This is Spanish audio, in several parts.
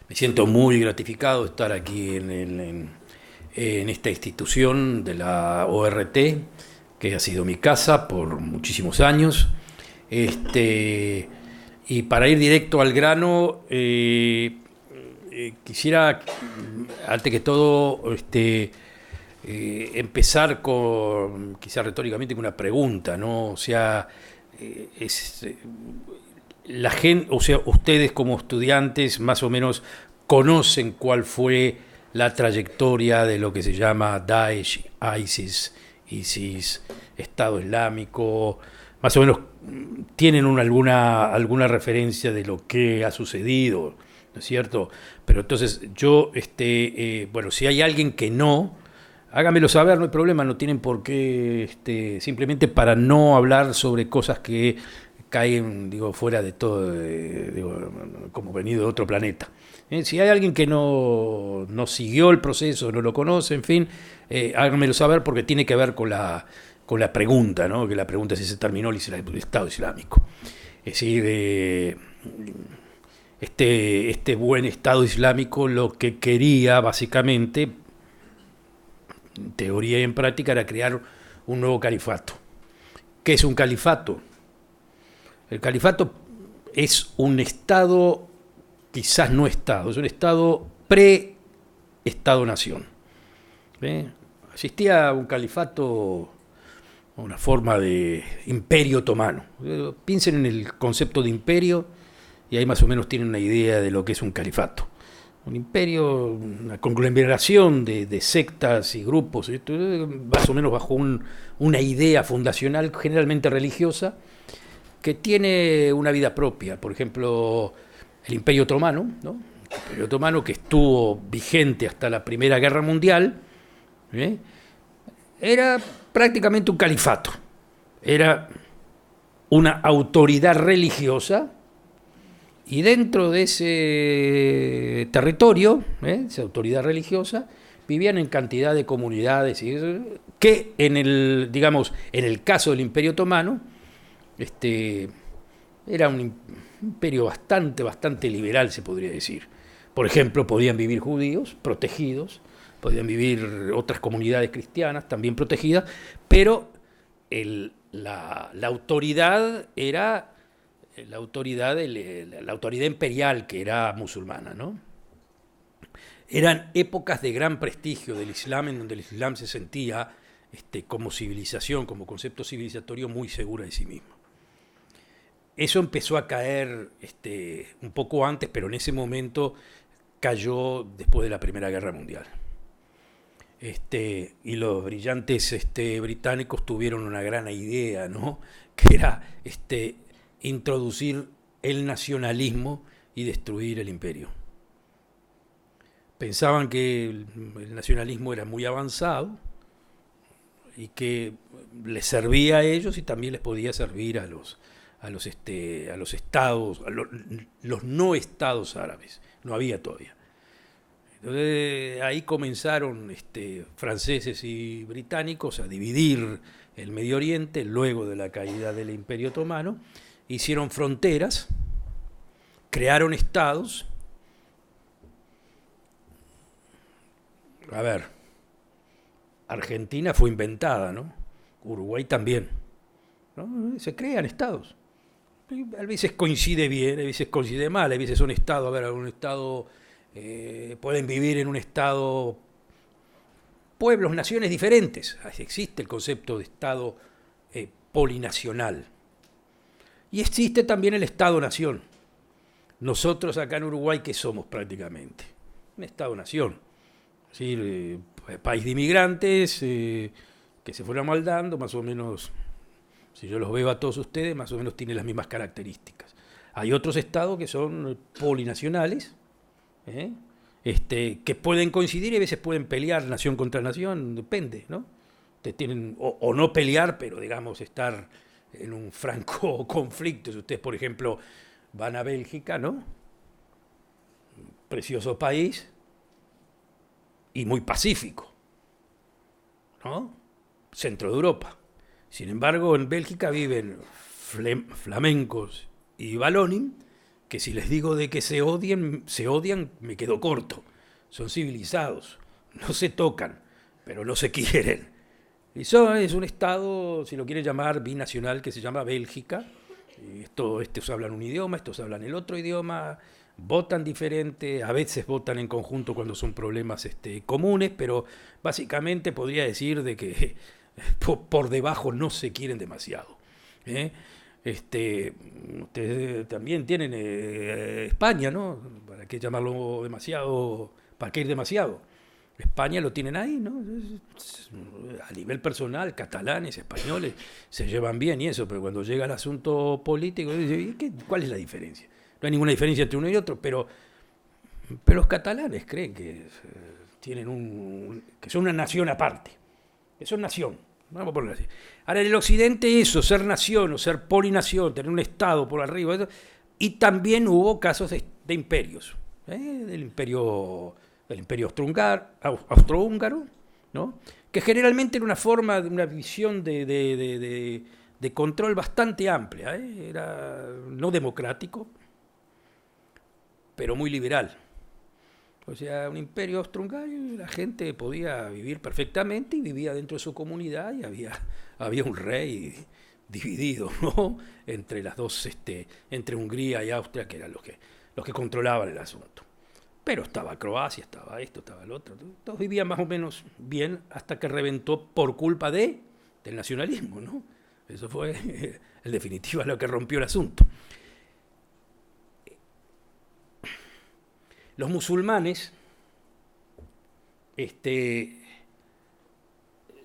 Me siento muy gratificado de estar aquí en esta institución de la ORT, que ha sido mi casa por muchísimos años. Este, y para ir directo al grano, quisiera, antes que todo, empezar con, quizás retóricamente, con una pregunta, ¿no? O sea, es, la gente, o sea, ustedes como estudiantes más o menos conocen cuál fue la trayectoria de lo que se llama Daesh, ISIS, Estado Islámico, más o menos tienen alguna referencia de lo que ha sucedido, ¿no es cierto? Pero entonces yo, bueno, si hay alguien que no, hágamelo saber, no hay problema, no tienen por qué, simplemente para no hablar sobre cosas que caen, digo, fuera de todo, digo, como venido de otro planeta. Si hay alguien que no siguió el proceso, no lo conoce, en fin, háganmelo saber porque tiene que ver con la pregunta, ¿no? Que la pregunta es si se terminó el Estado Islámico. Es decir, este buen Estado Islámico lo que quería básicamente, en teoría y en práctica, era crear un nuevo califato. ¿Qué es un califato? El califato es un Estado, quizás no Estado, es un Estado pre-Estado-Nación. Existía un califato, una forma de imperio otomano. Piensen en el concepto de imperio y ahí más o menos tienen una idea de lo que es un califato. Un imperio, una conglomeración de sectas y grupos, más o menos bajo una idea fundacional generalmente religiosa, que tiene una vida propia. Por ejemplo, el Imperio Otomano, ¿no? El Imperio Otomano, que estuvo vigente hasta la Primera Guerra Mundial, era prácticamente un califato. Era una autoridad religiosa y dentro de ese territorio, esa autoridad religiosa, vivían en cantidad de comunidades que digamos, en el caso del Imperio Otomano, era un imperio bastante liberal, se podría decir. Por ejemplo, podían vivir judíos protegidos, podían vivir otras comunidades cristianas también protegidas, pero la autoridad era la autoridad imperial, que era musulmana, ¿no? Eran épocas de gran prestigio del Islam, en donde el Islam se sentía como civilización, como concepto civilizatorio, muy segura de sí mismo. Eso empezó a caer un poco antes, pero en ese momento cayó después de la Primera Guerra Mundial. Y los brillantes británicos tuvieron una gran idea, ¿no? Que era introducir el nacionalismo y destruir el imperio. Pensaban que el nacionalismo era muy avanzado y que les servía a ellos y también les podía servir a los estados, los no estados árabes. No había todavía. Entonces ahí comenzaron franceses y británicos a dividir el Medio Oriente luego de la caída del Imperio Otomano. Hicieron fronteras, crearon estados. A ver, Argentina fue inventada, ¿no? Uruguay también, ¿no? Se crean estados. A veces coincide bien, a veces coincide mal, a veces son estados, a ver, algún estado, pueden vivir en un estado pueblos, naciones diferentes. Existe el concepto de estado polinacional. Y existe también el Estado-Nación. Nosotros acá en Uruguay, ¿qué somos prácticamente? Un Estado-Nación. Es decir, país de inmigrantes que se fueron amaldando, más o menos. Si yo los veo a todos ustedes, más o menos tienen las mismas características. Hay otros estados que son polinacionales, que pueden coincidir y a veces pueden pelear nación contra nación, depende, ¿no? Tienen, o no pelear, pero digamos estar en un franco conflicto. Si ustedes, por ejemplo, van a Bélgica, ¿no? Precioso país y muy pacífico, ¿no? Centro de Europa. Sin embargo, en Bélgica viven flamencos y valonin, que si les digo de que se odian, me quedo corto. Son civilizados, no se tocan, pero no se quieren. Eso es un estado, si lo quiere llamar, binacional, que se llama Bélgica. Estos hablan un idioma, estos hablan el otro idioma, votan diferente, a veces votan en conjunto cuando son problemas comunes, pero básicamente podría decir de que por debajo no se quieren demasiado. ¿Eh? Ustedes también tienen España, ¿no? ¿Para qué llamarlo demasiado? ¿Para qué ir demasiado? España lo tienen ahí, ¿no? A nivel personal, catalanes, españoles se llevan bien y eso, pero cuando llega el asunto político, ¿cuál es la diferencia? No hay ninguna diferencia entre uno y otro, pero los catalanes creen que que son una nación aparte, que son nación. Vamos a ponerlo así. Ahora, en el occidente ser nación o ser polinación, tener un estado por arriba, eso, y también hubo casos de imperios, del imperio austrohúngaro, ¿no? Que generalmente era una forma, una visión de control bastante amplia, era no democrático, pero muy liberal. O sea, un imperio austrohúngaro, la gente podía vivir perfectamente y vivía dentro de su comunidad y había un rey dividido, ¿no? Entre las dos, entre Hungría y Austria, que eran los que controlaban el asunto. Pero estaba Croacia, estaba esto, estaba el otro. Todos vivían más o menos bien hasta que reventó por culpa del nacionalismo, ¿no? Eso fue, en definitiva, lo que rompió el asunto. Los musulmanes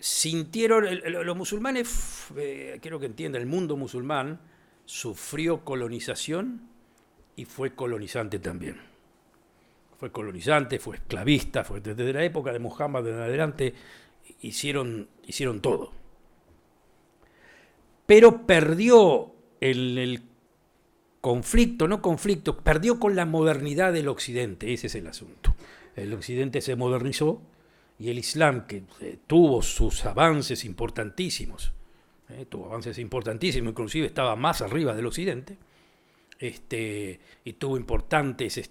sintieron, los musulmanes, quiero que entiendan, el mundo musulmán sufrió colonización y fue colonizante también. Fue colonizante, fue esclavista, fue desde la época de Muhammad en adelante, hicieron todo. Pero perdió el conflicto, perdió con la modernidad del Occidente, ese es el asunto. El Occidente se modernizó y el Islam, que tuvo sus avances importantísimos, inclusive estaba más arriba del Occidente, y tuvo importantes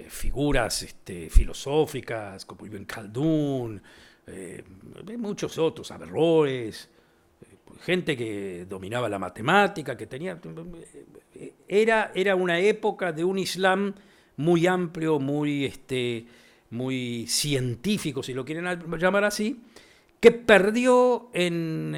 figuras filosóficas como Ibn Khaldun, muchos otros, Averroes, gente que dominaba la matemática, que tenía... Era una época de un Islam muy amplio, muy científico, si lo quieren llamar así, que perdió ni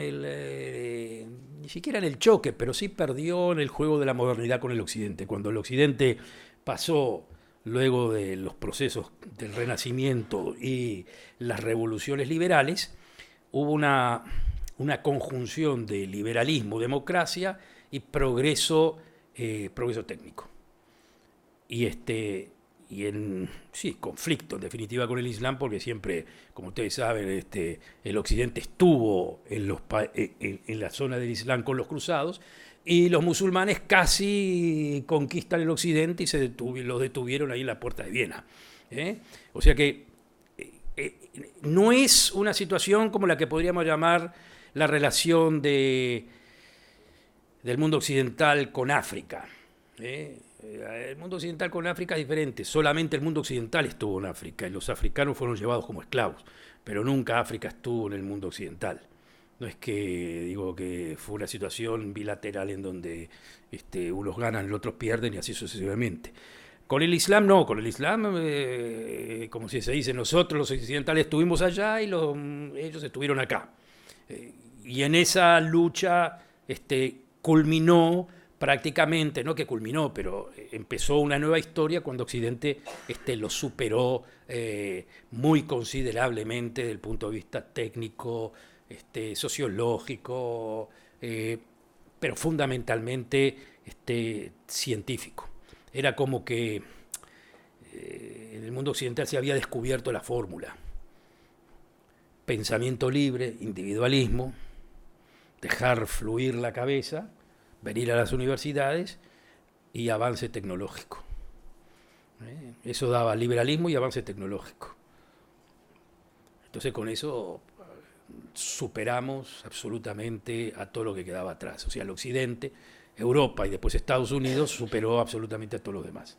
siquiera en el choque, pero sí perdió en el juego de la modernidad con el Occidente. Cuando el Occidente pasó, luego de los procesos del Renacimiento y las revoluciones liberales, hubo una conjunción de liberalismo, democracia y progreso técnico. Y conflicto en definitiva con el Islam, porque siempre, como ustedes saben, el Occidente estuvo en la zona del Islam con los cruzados, y los musulmanes casi conquistan el Occidente y los detuvieron ahí en la puerta de Viena. O sea que no es una situación como la que podríamos llamar la relación del mundo occidental con África. El mundo occidental con África es diferente. Solamente el mundo occidental estuvo en África y los africanos fueron llevados como esclavos, pero nunca África estuvo en el mundo occidental. No es que fue una situación bilateral en donde unos ganan y los otros pierden y así sucesivamente. Con el Islam no, con el Islam, como si se dice, nosotros los occidentales estuvimos allá y ellos estuvieron acá. Y en esa lucha culminó prácticamente, no que culminó, pero empezó una nueva historia cuando Occidente lo superó muy considerablemente desde el punto de vista técnico, sociológico, pero fundamentalmente científico. Era como que en el mundo occidental se había descubierto la fórmula. Pensamiento libre, individualismo, dejar fluir la cabeza, venir a las universidades y avance tecnológico. Eso daba liberalismo y avance tecnológico. Entonces con eso superamos absolutamente a todo lo que quedaba atrás. O sea, el Occidente Europa y después Estados Unidos superó absolutamente a todos los demás.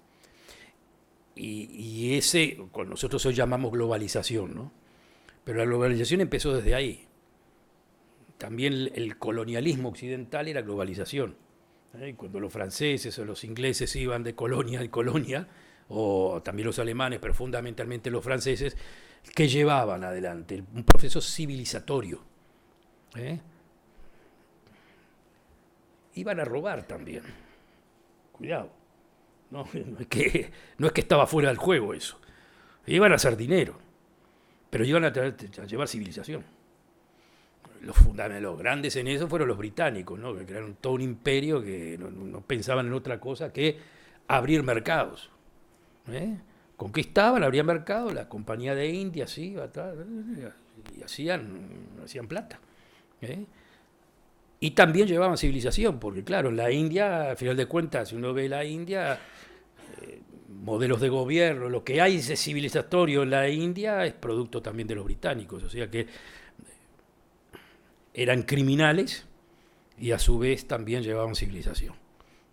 Y ese, con nosotros hoy llamamos globalización, ¿no? Pero la globalización empezó desde ahí. También el colonialismo occidental era globalización. Cuando los franceses o los ingleses iban de colonia en colonia, o también los alemanes, pero fundamentalmente los franceses, que llevaban adelante un proceso civilizatorio. Iban a robar también. Cuidado. No es que estaba fuera del juego eso. Iban a hacer dinero, pero iban a llevar civilización. Los grandes en eso fueron los británicos, ¿no? Que crearon todo un imperio que no pensaban en otra cosa que abrir mercados. Conquistaban, abrían mercados, la compañía de India sí, iba atrás, y hacían plata. Y también llevaban civilización, porque claro, en la India, al final de cuentas, si uno ve la India, modelos de gobierno, lo que hay de civilizatorio en la India es producto también de los británicos, o sea que eran criminales y a su vez también llevaban civilización.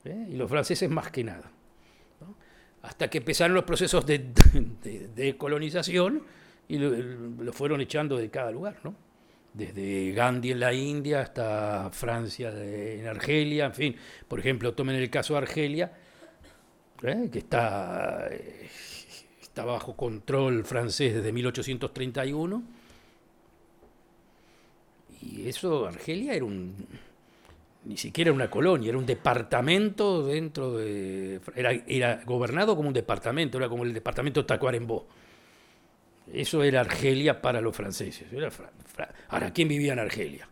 Y los franceses más que nada, ¿no? Hasta que empezaron los procesos de colonización y lo fueron echando de cada lugar, ¿no? Desde Gandhi en la India hasta Francia en Argelia, en fin. Por ejemplo, tomen el caso de Argelia, que está bajo control francés desde 1831. Y eso, Argelia ni siquiera una colonia, era un departamento dentro de... Era gobernado como un departamento, era como el departamento de Tacuarembó. Eso era Argelia para los franceses. Ahora, ¿quién vivía en Argelia?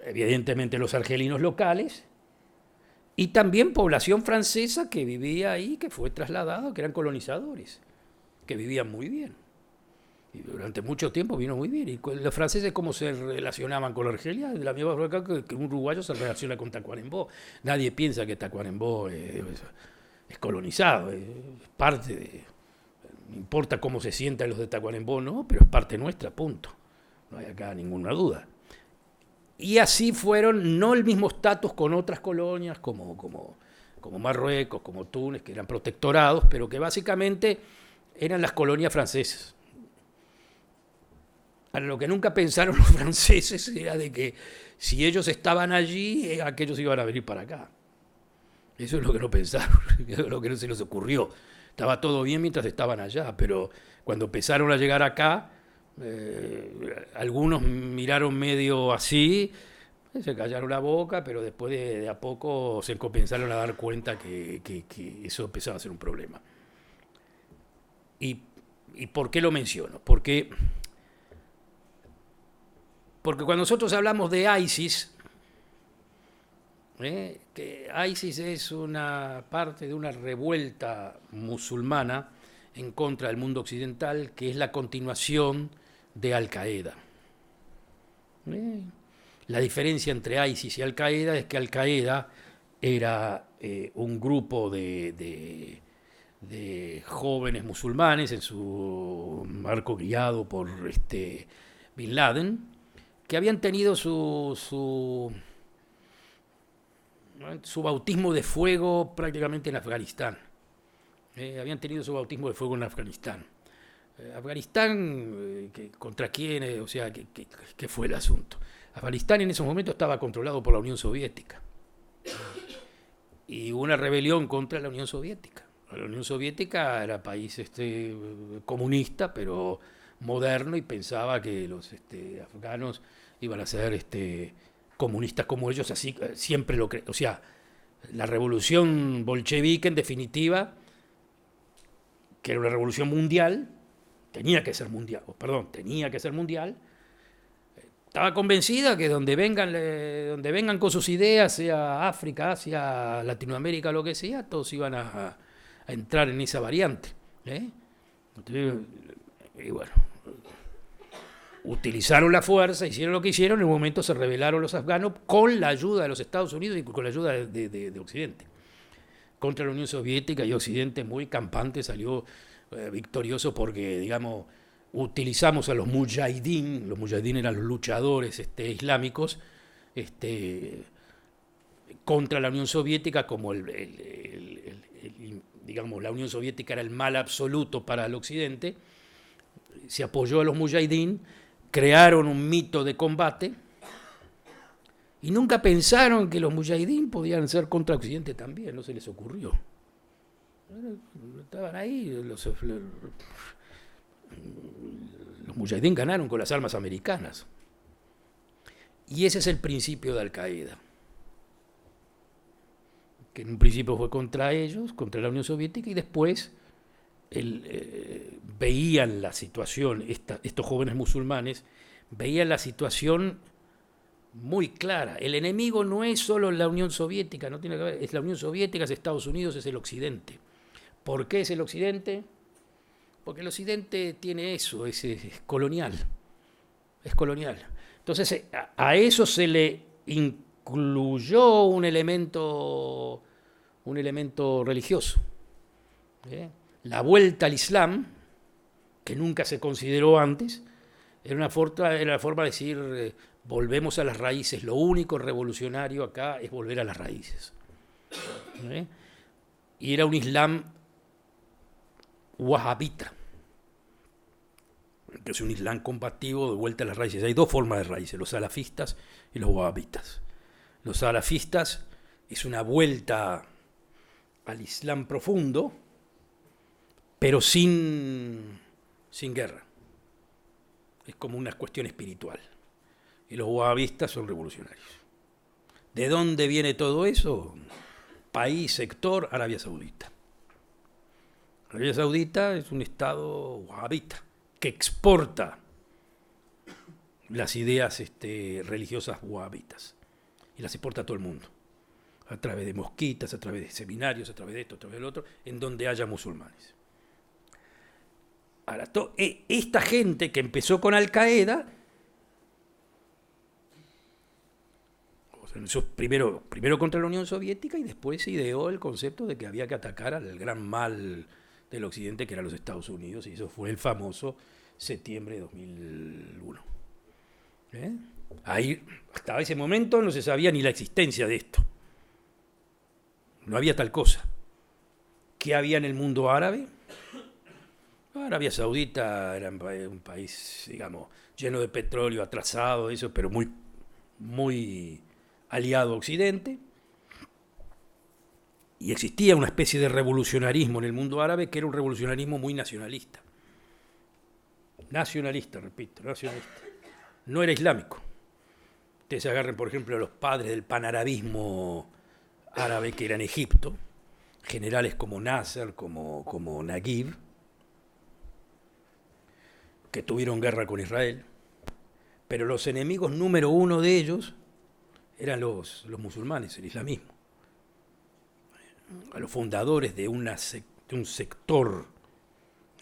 Evidentemente los argelinos locales y también población francesa que vivía ahí, que fue trasladada, que eran colonizadores, que vivían muy bien. Y durante mucho tiempo vino muy bien. ¿Y los franceses cómo se relacionaban con Argelia? De la misma forma que un uruguayo se relaciona con Tacuarembó. Nadie piensa que Tacuarembó es colonizado, es parte de... No importa cómo se sientan los de Tacuarembó, no, pero es parte nuestra, punto. No hay acá ninguna duda. Y así fueron, no el mismo estatus con otras colonias como Marruecos, como Túnez, que eran protectorados, pero que básicamente eran las colonias francesas. Ahora, lo que nunca pensaron los franceses era de que si ellos estaban allí, aquellos iban a venir para acá. Eso es lo que no pensaron, eso es lo que no se les ocurrió. Estaba todo bien mientras estaban allá, pero cuando empezaron a llegar acá, algunos miraron medio así, se callaron la boca, pero después de a poco se comenzaron a dar cuenta que eso empezaba a ser un problema. ¿Y por qué lo menciono? Porque cuando nosotros hablamos de ISIS, que ISIS es una parte de una revuelta musulmana en contra del mundo occidental, que es la continuación de Al-Qaeda. La diferencia entre ISIS y Al-Qaeda es que Al-Qaeda era un grupo de jóvenes musulmanes, en su marco guiado por Bin Laden, que habían tenido su bautismo de fuego prácticamente en Afganistán. Habían tenido su bautismo de fuego en Afganistán. Afganistán, ¿contra quién? O sea, ¿qué fue el asunto? Afganistán en esos momentos estaba controlado por la Unión Soviética. Y hubo una rebelión contra la Unión Soviética. La Unión Soviética era país comunista, pero moderno, y pensaba que los afganos iban a ser comunistas como ellos, así siempre lo creen. O sea, la revolución bolchevique, en definitiva, que era una revolución mundial, tenía que ser mundial, estaba convencida que donde vengan con sus ideas, sea África, Asia, Latinoamérica, lo que sea, todos iban a entrar en esa variante. Y bueno, utilizaron la fuerza, hicieron lo que hicieron, en un momento se rebelaron los afganos con la ayuda de los Estados Unidos y con la ayuda de Occidente. Contra la Unión Soviética, y Occidente muy campante salió victorioso porque, digamos, utilizamos a los mujahidín eran los luchadores islámicos, contra la Unión Soviética como digamos, la Unión Soviética era el mal absoluto para el Occidente. Se apoyó a los mujahidín, crearon un mito de combate y nunca pensaron que los mujahidín podían ser contra Occidente también, no se les ocurrió. Estaban ahí, los mujahidín ganaron con las armas americanas. Y ese es el principio de Al Qaeda, que en un principio fue contra ellos, contra la Unión Soviética, y después veían la situación, estos jóvenes musulmanes veían la situación muy clara. El enemigo no es solo la Unión Soviética, no tiene que ver, es la Unión Soviética, es Estados Unidos, es el Occidente. ¿Por qué es el Occidente? Porque el Occidente tiene eso, es colonial. Es colonial. Entonces a eso se le incluyó un elemento religioso. La vuelta al Islam, que nunca se consideró antes, era la forma de decir, volvemos a las raíces. Lo único revolucionario acá es volver a las raíces. Y era un Islam wahabita, que es un Islam combativo de vuelta a las raíces. Hay dos formas de raíces, los salafistas y los wahabitas. Los salafistas es una vuelta al Islam profundo, pero sin guerra. Es como una cuestión espiritual. Y los wahabistas son revolucionarios. ¿De dónde viene todo eso? País, sector, Arabia Saudita. Arabia Saudita es un estado wahabita que exporta las ideas religiosas wahabitas y las exporta a todo el mundo, a través de mosquitas, a través de seminarios, a través de esto, a través del otro, en donde haya musulmanes. Ahora, esta gente que empezó con Al Qaeda, primero contra la Unión Soviética y después se ideó el concepto de que había que atacar al gran mal del Occidente, que eran los Estados Unidos, y eso fue el famoso septiembre de 2001. Ahí, hasta ese momento no se sabía ni la existencia de esto. No había tal cosa. ¿Qué había en el mundo árabe? Arabia Saudita era un país, digamos, lleno de petróleo, atrasado, eso, pero muy, muy aliado a Occidente. Y existía una especie de revolucionarismo en el mundo árabe que era un revolucionarismo muy nacionalista. Nacionalista, repito, nacionalista. No era islámico. Ustedes agarren, por ejemplo, a los padres del panarabismo árabe que eran Egipto, generales como Nasser, como Naguib, que tuvieron guerra con Israel, pero los enemigos número uno de ellos eran los musulmanes, el islamismo. A los fundadores de un sector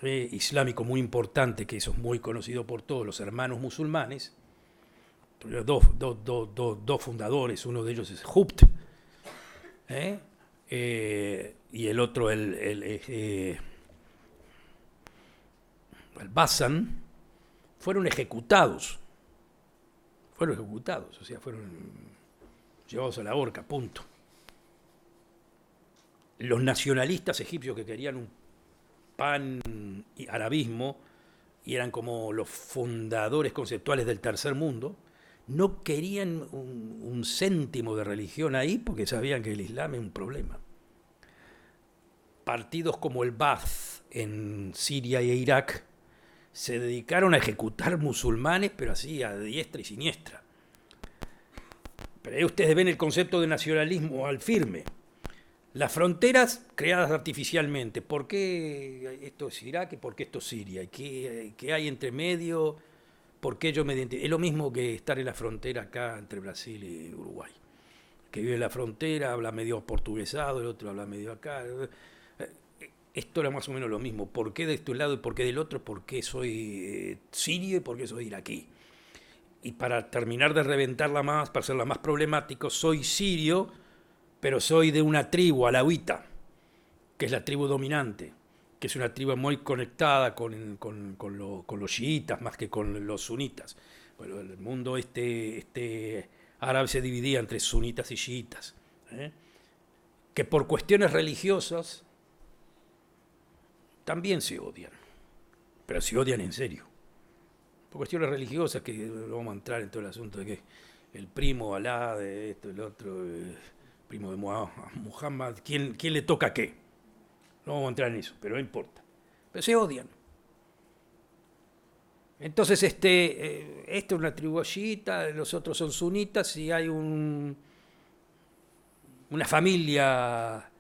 islámico muy importante, que eso es muy conocido por todos, los hermanos musulmanes, dos fundadores, uno de ellos es Hubt, y el otro el Basan, fueron ejecutados, o sea, fueron llevados a la horca, punto. Los nacionalistas egipcios que querían un pan-arabismo y eran como los fundadores conceptuales del tercer mundo, no querían un céntimo de religión ahí porque sabían que el Islam es un problema. Partidos como el Ba'ath en Siria e Irak se dedicaron a ejecutar musulmanes, pero así a diestra y siniestra. Pero ahí ustedes ven el concepto de nacionalismo al firme. Las fronteras creadas artificialmente. ¿Por qué esto es Irak y por qué esto es Siria? ¿Qué hay entre medio? ¿Por qué yo me identifico? Es lo mismo que estar en la frontera acá entre Brasil y Uruguay. El que vive en la frontera habla medio portuguesado, el otro habla medio acá. Esto era más o menos lo mismo. ¿Por qué de este lado y por qué del otro? ¿Por qué soy sirio y por qué soy iraquí? Y para terminar de reventarla más, para hacerla más problemático, soy sirio, pero soy de una tribu, alauita, que es la tribu dominante, que es una tribu muy conectada con los chiitas más que con los sunitas. Bueno, el mundo árabe se dividía entre sunitas y chiitas. ¿eh? Que por cuestiones religiosas también se odian, pero se odian en serio. Por cuestiones religiosas, que no vamos a entrar en todo el asunto de que el primo Alá, de esto, el otro, primo de Muhammad, ¿quién le toca qué? No vamos a entrar en eso, pero no importa. Pero se odian. Entonces, este es una tribu chiita, los otros son sunitas, y hay una familia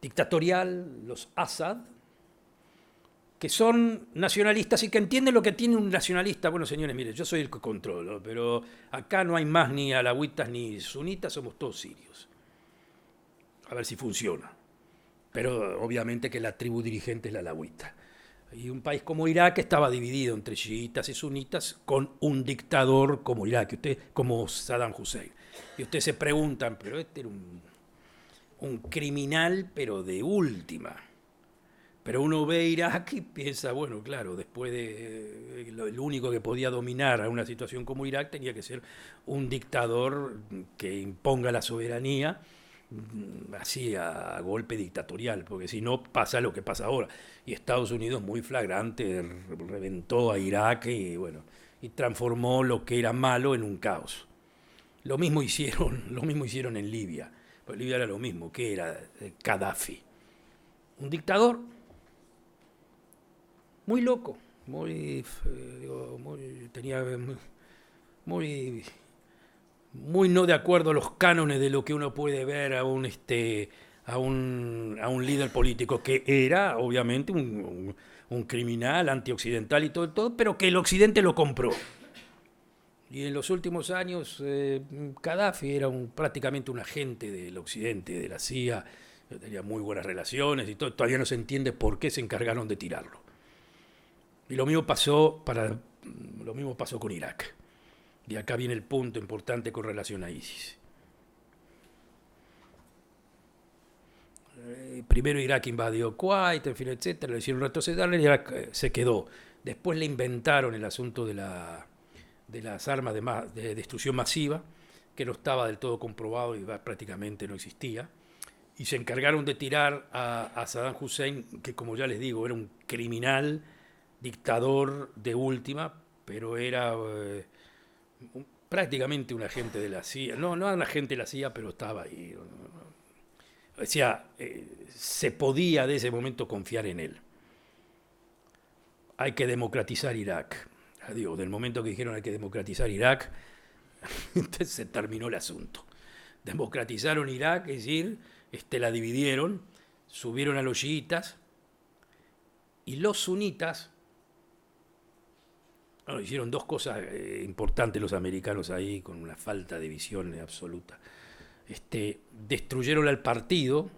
dictatorial, los Assad, que son nacionalistas y que entienden lo que tiene un nacionalista. Bueno, señores, miren, yo soy el que controlo, pero acá no hay más ni alawitas ni sunitas, somos todos sirios. A ver si funciona. Pero obviamente que la tribu dirigente es la alawita. Y un país como Irak estaba dividido entre chiitas y sunitas con un dictador como Irak, como Saddam Hussein. Y ustedes se preguntan, pero este era un criminal, pero de última. Pero uno ve Irak y piensa, bueno, claro, después de el único que podía dominar a una situación como Irak tenía que ser un dictador que imponga la soberanía así a golpe dictatorial, porque si no pasa lo que pasa ahora. Y Estados Unidos muy flagrante reventó a Irak y bueno, y transformó lo que era malo en un caos. Lo mismo hicieron en Libia. Pues Libia era lo mismo, que era Gaddafi. Un dictador muy loco, tenía muy no de acuerdo a los cánones de lo que uno puede ver a un líder político, que era obviamente un criminal antioccidental y todo, pero que el occidente lo compró. Y en los últimos años Gaddafi era prácticamente un agente del occidente, de la CIA, tenía muy buenas relaciones y todo, todavía no se entiende por qué se encargaron de tirarlo. Y lo mismo pasó con Irak. Y acá viene el punto importante con relación a ISIS. Primero Irak invadió Kuwait, en fin, etcétera, le hicieron retroceder, y Irak se quedó. Después le inventaron el asunto de las armas de destrucción masiva, que no estaba del todo comprobado y prácticamente no existía. Y se encargaron de tirar a Saddam Hussein, que como ya les digo, era un criminal, dictador de última, pero era prácticamente un agente de la CIA. No era un agente de la CIA, pero estaba ahí. O sea, se podía de ese momento confiar en él. Hay que democratizar Irak. Adiós, del momento que dijeron hay que democratizar Irak, entonces se terminó el asunto. Democratizaron Irak, es decir, la dividieron, subieron a los chiitas, y los sunitas. Bueno, hicieron dos cosas importantes los americanos ahí, con una falta de visión absoluta. Destruyeron al partido,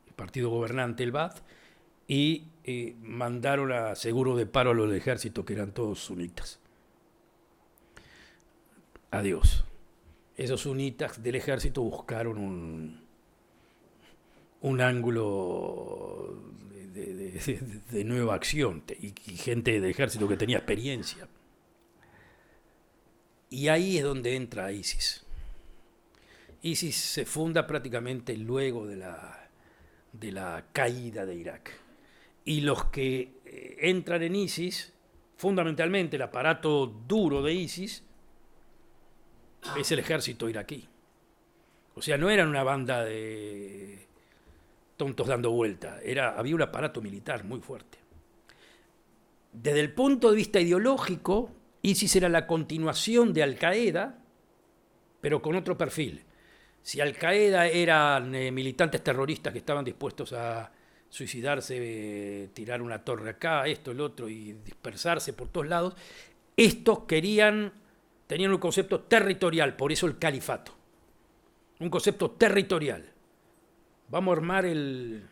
el partido gobernante, el Ba'ath, y mandaron a seguro de paro a los del ejército, que eran todos sunitas. Adiós. Esos sunitas del ejército buscaron un ángulo de nueva acción, y gente del ejército que tenía experiencia. Y ahí es donde entra ISIS. ISIS se funda prácticamente luego de la caída de Irak. Y los que entran en ISIS, fundamentalmente el aparato duro de ISIS, es el ejército iraquí. O sea, no eran una banda de tontos dando vuelta, había un aparato militar muy fuerte. Desde el punto de vista ideológico, ISIS era la continuación de Al-Qaeda, pero con otro perfil. Si Al-Qaeda eran militantes terroristas que estaban dispuestos a suicidarse, tirar una torre acá, esto, el otro, y dispersarse por todos lados, estos tenían un concepto territorial, por eso el califato. Un concepto territorial. Vamos a armar el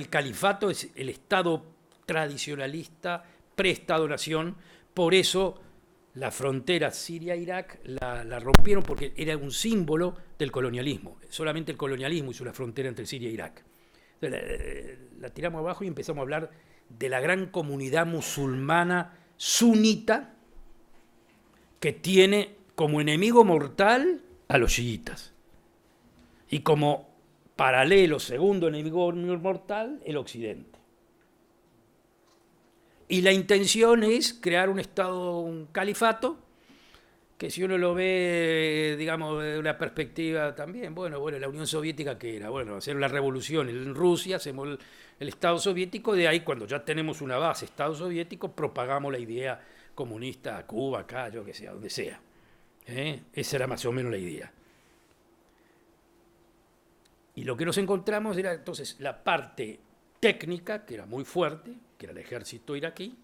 califato, es el Estado tradicionalista, pre-Estado-nación. Por eso la frontera Siria-Irak la rompieron, porque era un símbolo del colonialismo. Solamente el colonialismo hizo la frontera entre Siria e Irak. La tiramos abajo y empezamos a hablar de la gran comunidad musulmana sunita que tiene como enemigo mortal a los chiitas. Y como paralelo, segundo enemigo mortal, el Occidente. Y la intención es crear un Estado, un califato, que si uno lo ve, digamos, de una perspectiva también, bueno, la Unión Soviética, ¿qué era? Bueno, hacer la revolución en Rusia, hacemos el Estado soviético, de ahí cuando ya tenemos una base, Estado soviético, propagamos la idea comunista a Cuba, acá, yo que sé, a donde sea. Esa era más o menos la idea. Y lo que nos encontramos era entonces la parte técnica, que era muy fuerte, que era el ejército iraquí,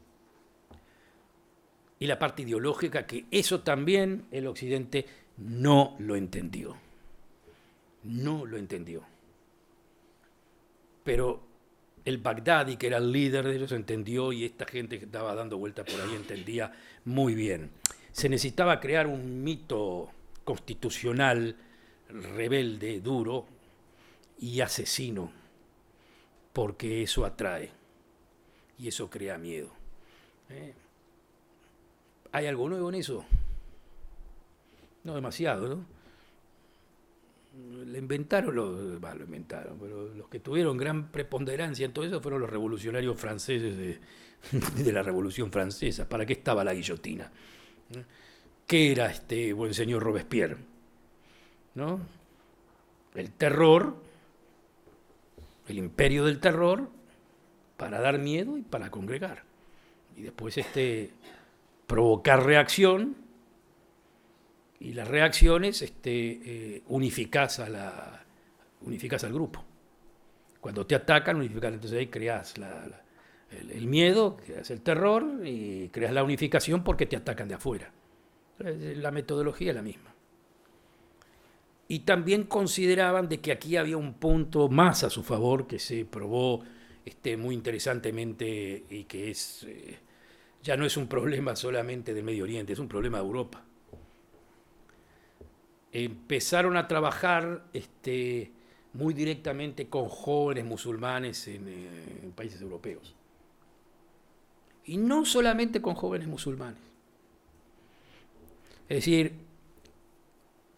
y la parte ideológica, que eso también el Occidente no lo entendió. No lo entendió. Pero el Baghdadi, que era el líder de ellos, entendió, y esta gente que estaba dando vueltas por ahí entendía muy bien. Se necesitaba crear un mito constitucional rebelde, duro y asesino, porque eso atrae y eso crea miedo. ¿Hay algo nuevo en eso? No demasiado, ¿no? Lo inventaron, pero los que tuvieron gran preponderancia en todo eso fueron los revolucionarios franceses de la Revolución Francesa. ¿Para qué estaba la guillotina? ¿Qué era este buen señor Robespierre? ¿No? El terror, el imperio del terror, para dar miedo y para congregar. Y después provocar reacción, y las reacciones unificás al grupo. Cuando te atacan, unificás, entonces ahí creás el miedo, creás el terror y creás la unificación porque te atacan de afuera. La metodología es la misma. Y también consideraban de que aquí había un punto más a su favor que se probó muy interesantemente, y que ya no es un problema solamente del Medio Oriente, es un problema de Europa. Empezaron a trabajar muy directamente con jóvenes musulmanes en países europeos. Y no solamente con jóvenes musulmanes. Es decir,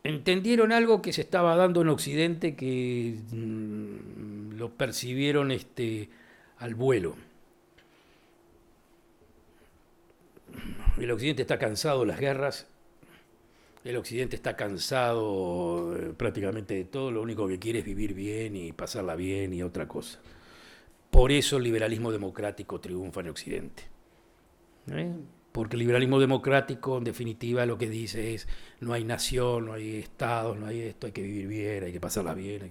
entendieron algo que se estaba dando en Occidente, que lo percibieron al vuelo. El Occidente está cansado de las guerras, el Occidente está cansado prácticamente de todo, lo único que quiere es vivir bien y pasarla bien y otra cosa. Por eso el liberalismo democrático triunfa en Occidente. Porque el liberalismo democrático, en definitiva, lo que dice es: no hay nación, no hay estados, no hay esto, hay que vivir bien, hay que pasarla bien.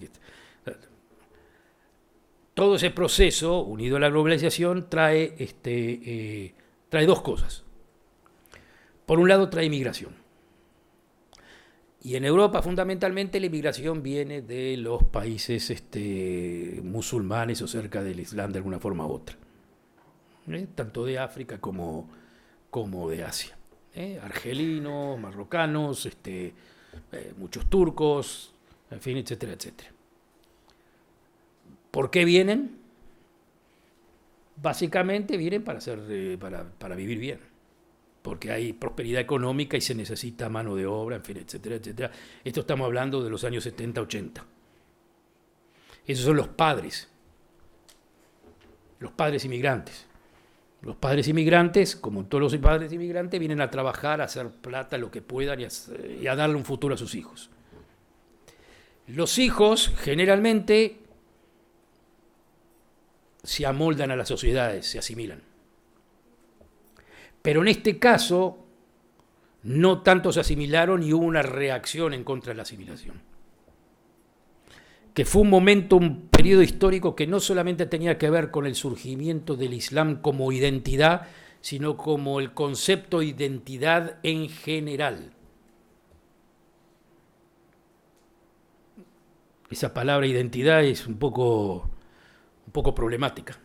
Todo ese proceso, unido a la globalización, trae dos cosas. Por un lado, trae inmigración. Y en Europa, fundamentalmente, la inmigración viene de los países musulmanes o cerca del Islam de alguna forma u otra. Tanto de África como de Asia. Argelinos, marrocanos, muchos turcos, en fin, etcétera, etcétera. ¿Por qué vienen? Básicamente vienen para vivir bien, porque hay prosperidad económica y se necesita mano de obra, en fin, etcétera, etcétera. Esto estamos hablando de los años 70, 80. Esos son los padres inmigrantes. Los padres inmigrantes, como todos los padres inmigrantes, vienen a trabajar, a hacer plata, lo que puedan, y a darle un futuro a sus hijos. Los hijos generalmente se amoldan a las sociedades, se asimilan. Pero en este caso, no tanto se asimilaron y hubo una reacción en contra de la asimilación. Que fue un periodo histórico que no solamente tenía que ver con el surgimiento del Islam como identidad, sino como el concepto de identidad en general. Esa palabra identidad es un poco problemática.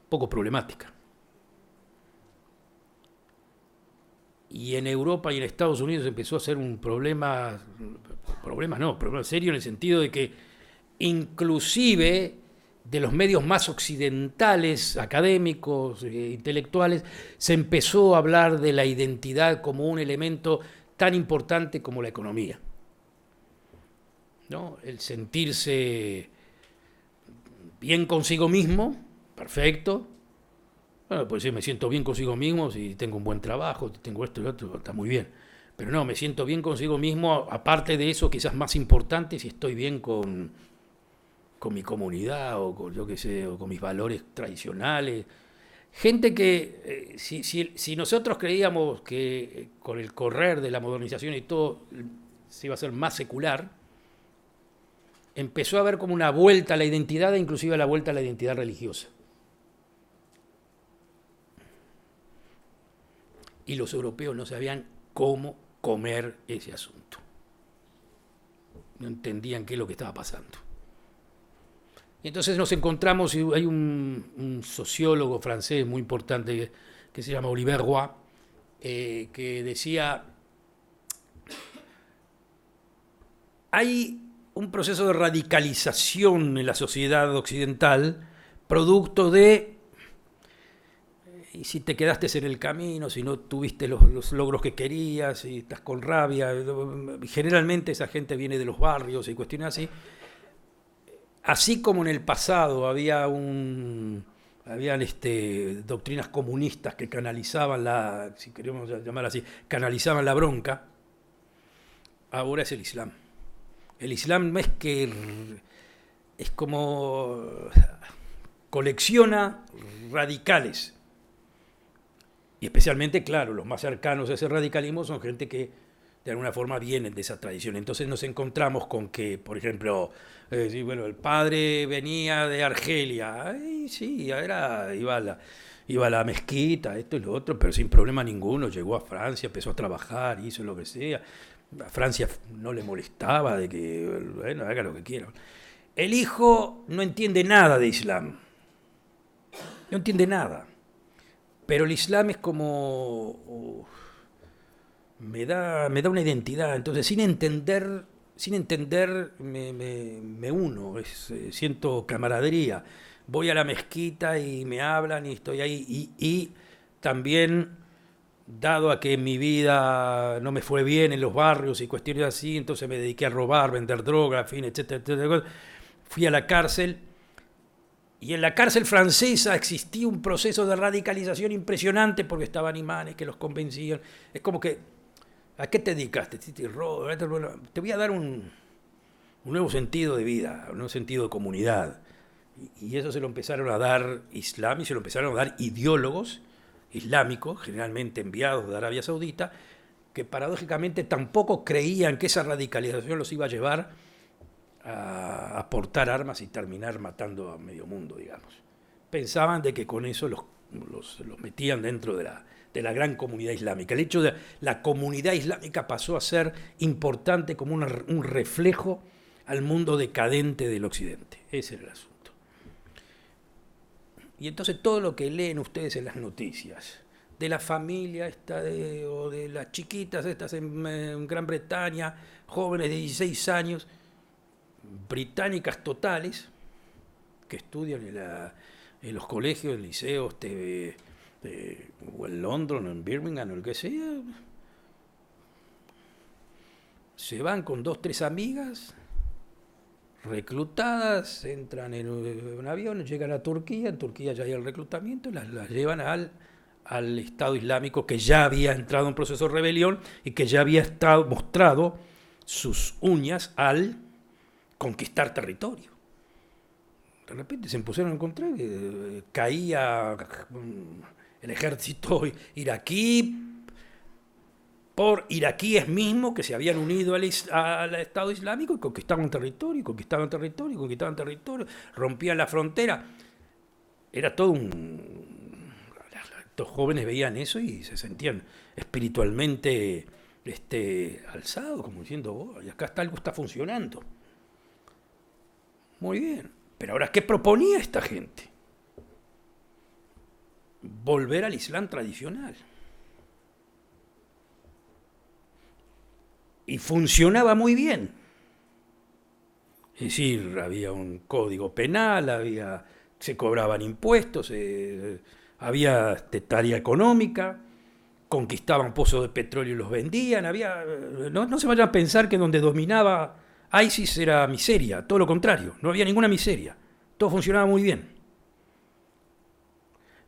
Poco problemática. Y en Europa y en Estados Unidos empezó a ser un problema serio, en el sentido de que inclusive de los medios más occidentales, académicos, intelectuales, se empezó a hablar de la identidad como un elemento tan importante como la economía, ¿no? El sentirse bien consigo mismo, perfecto. Bueno, pues sí, me siento bien consigo mismo si tengo un buen trabajo, tengo esto y lo otro, está muy bien. Pero no, me siento bien consigo mismo, aparte de eso, quizás más importante, si estoy bien con mi comunidad o con, yo qué sé, o con mis valores tradicionales. Gente que, si nosotros creíamos que con el correr de la modernización y todo se iba a ser más secular, empezó a haber como una vuelta a la identidad e inclusive a la vuelta a la identidad religiosa. Y los europeos no sabían cómo comer ese asunto. No entendían qué es lo que estaba pasando. Y entonces nos encontramos, y hay un sociólogo francés muy importante que se llama Olivier Roy, que decía, hay un proceso de radicalización en la sociedad occidental, producto de, y si te quedaste en el camino, si no tuviste los logros que querías, si estás con rabia, generalmente esa gente viene de los barrios y cuestiones así. Así como en el pasado habían doctrinas comunistas que canalizaban si queremos llamar así, canalizaban la bronca, ahora es el Islam. El Islam es como colecciona radicales. Y especialmente, claro, los más cercanos a ese radicalismo son gente que de alguna forma vienen de esa tradición. Entonces nos encontramos con que, por ejemplo, sí, bueno, el padre venía de Argelia, y sí, iba a la mezquita, esto y lo otro, pero sin problema ninguno, llegó a Francia, empezó a trabajar, hizo lo que sea. A Francia no le molestaba de que, bueno, haga lo que quiera. El hijo no entiende nada de Islam, no entiende nada, pero el Islam es como... me da una identidad, entonces sin entender me uno, siento camaradería, voy a la mezquita y me hablan y estoy ahí, y también, dado a que en mi vida no me fue bien en los barrios y cuestiones así, entonces me dediqué a robar, vender droga, en fin, etcétera, etcétera, fui a la cárcel. Y en la cárcel francesa existía un proceso de radicalización impresionante porque estaban imanes que los convencían. Es como que, ¿a qué te dedicaste? Te voy a dar un nuevo sentido de vida, un nuevo sentido de comunidad. Y eso se lo empezaron a dar Islam y se lo empezaron a dar ideólogos islámicos, generalmente enviados de Arabia Saudita, que paradójicamente tampoco creían que esa radicalización los iba a llevar a aportar armas y terminar matando a medio mundo, digamos. Pensaban de que con eso los metían dentro de la gran comunidad islámica. El hecho de la comunidad islámica pasó a ser importante como un reflejo al mundo decadente del occidente. Ese era el asunto. Y entonces todo lo que leen ustedes en las noticias, de la familia o de las chiquitas estas en Gran Bretaña, jóvenes de 16 años, británicas totales, que estudian en los colegios, en liceos, o en London, o en Birmingham, o el que sea, se van con 2, 3 amigas reclutadas, entran en un avión, llegan a Turquía, en Turquía ya hay el reclutamiento, las llevan al Estado Islámico, que ya había entrado en proceso de rebelión y que ya había mostrado sus uñas al conquistar territorio. De repente se pusieron a encontrar, caía el ejército iraquí por iraquíes mismos que se habían unido al Estado Islámico y conquistaban territorio, rompían la frontera. Era todo estos jóvenes veían eso y se sentían espiritualmente alzados, como diciendo, oh, y acá algo está funcionando. Muy bien, pero ahora, ¿qué proponía esta gente? Volver al Islam tradicional. Y funcionaba muy bien. Es decir, había un código penal, se cobraban impuestos, había tarea económica, conquistaban pozos de petróleo y los vendían. No se vayan a pensar que donde dominaba ISIS era miseria, todo lo contrario, no había ninguna miseria, todo funcionaba muy bien.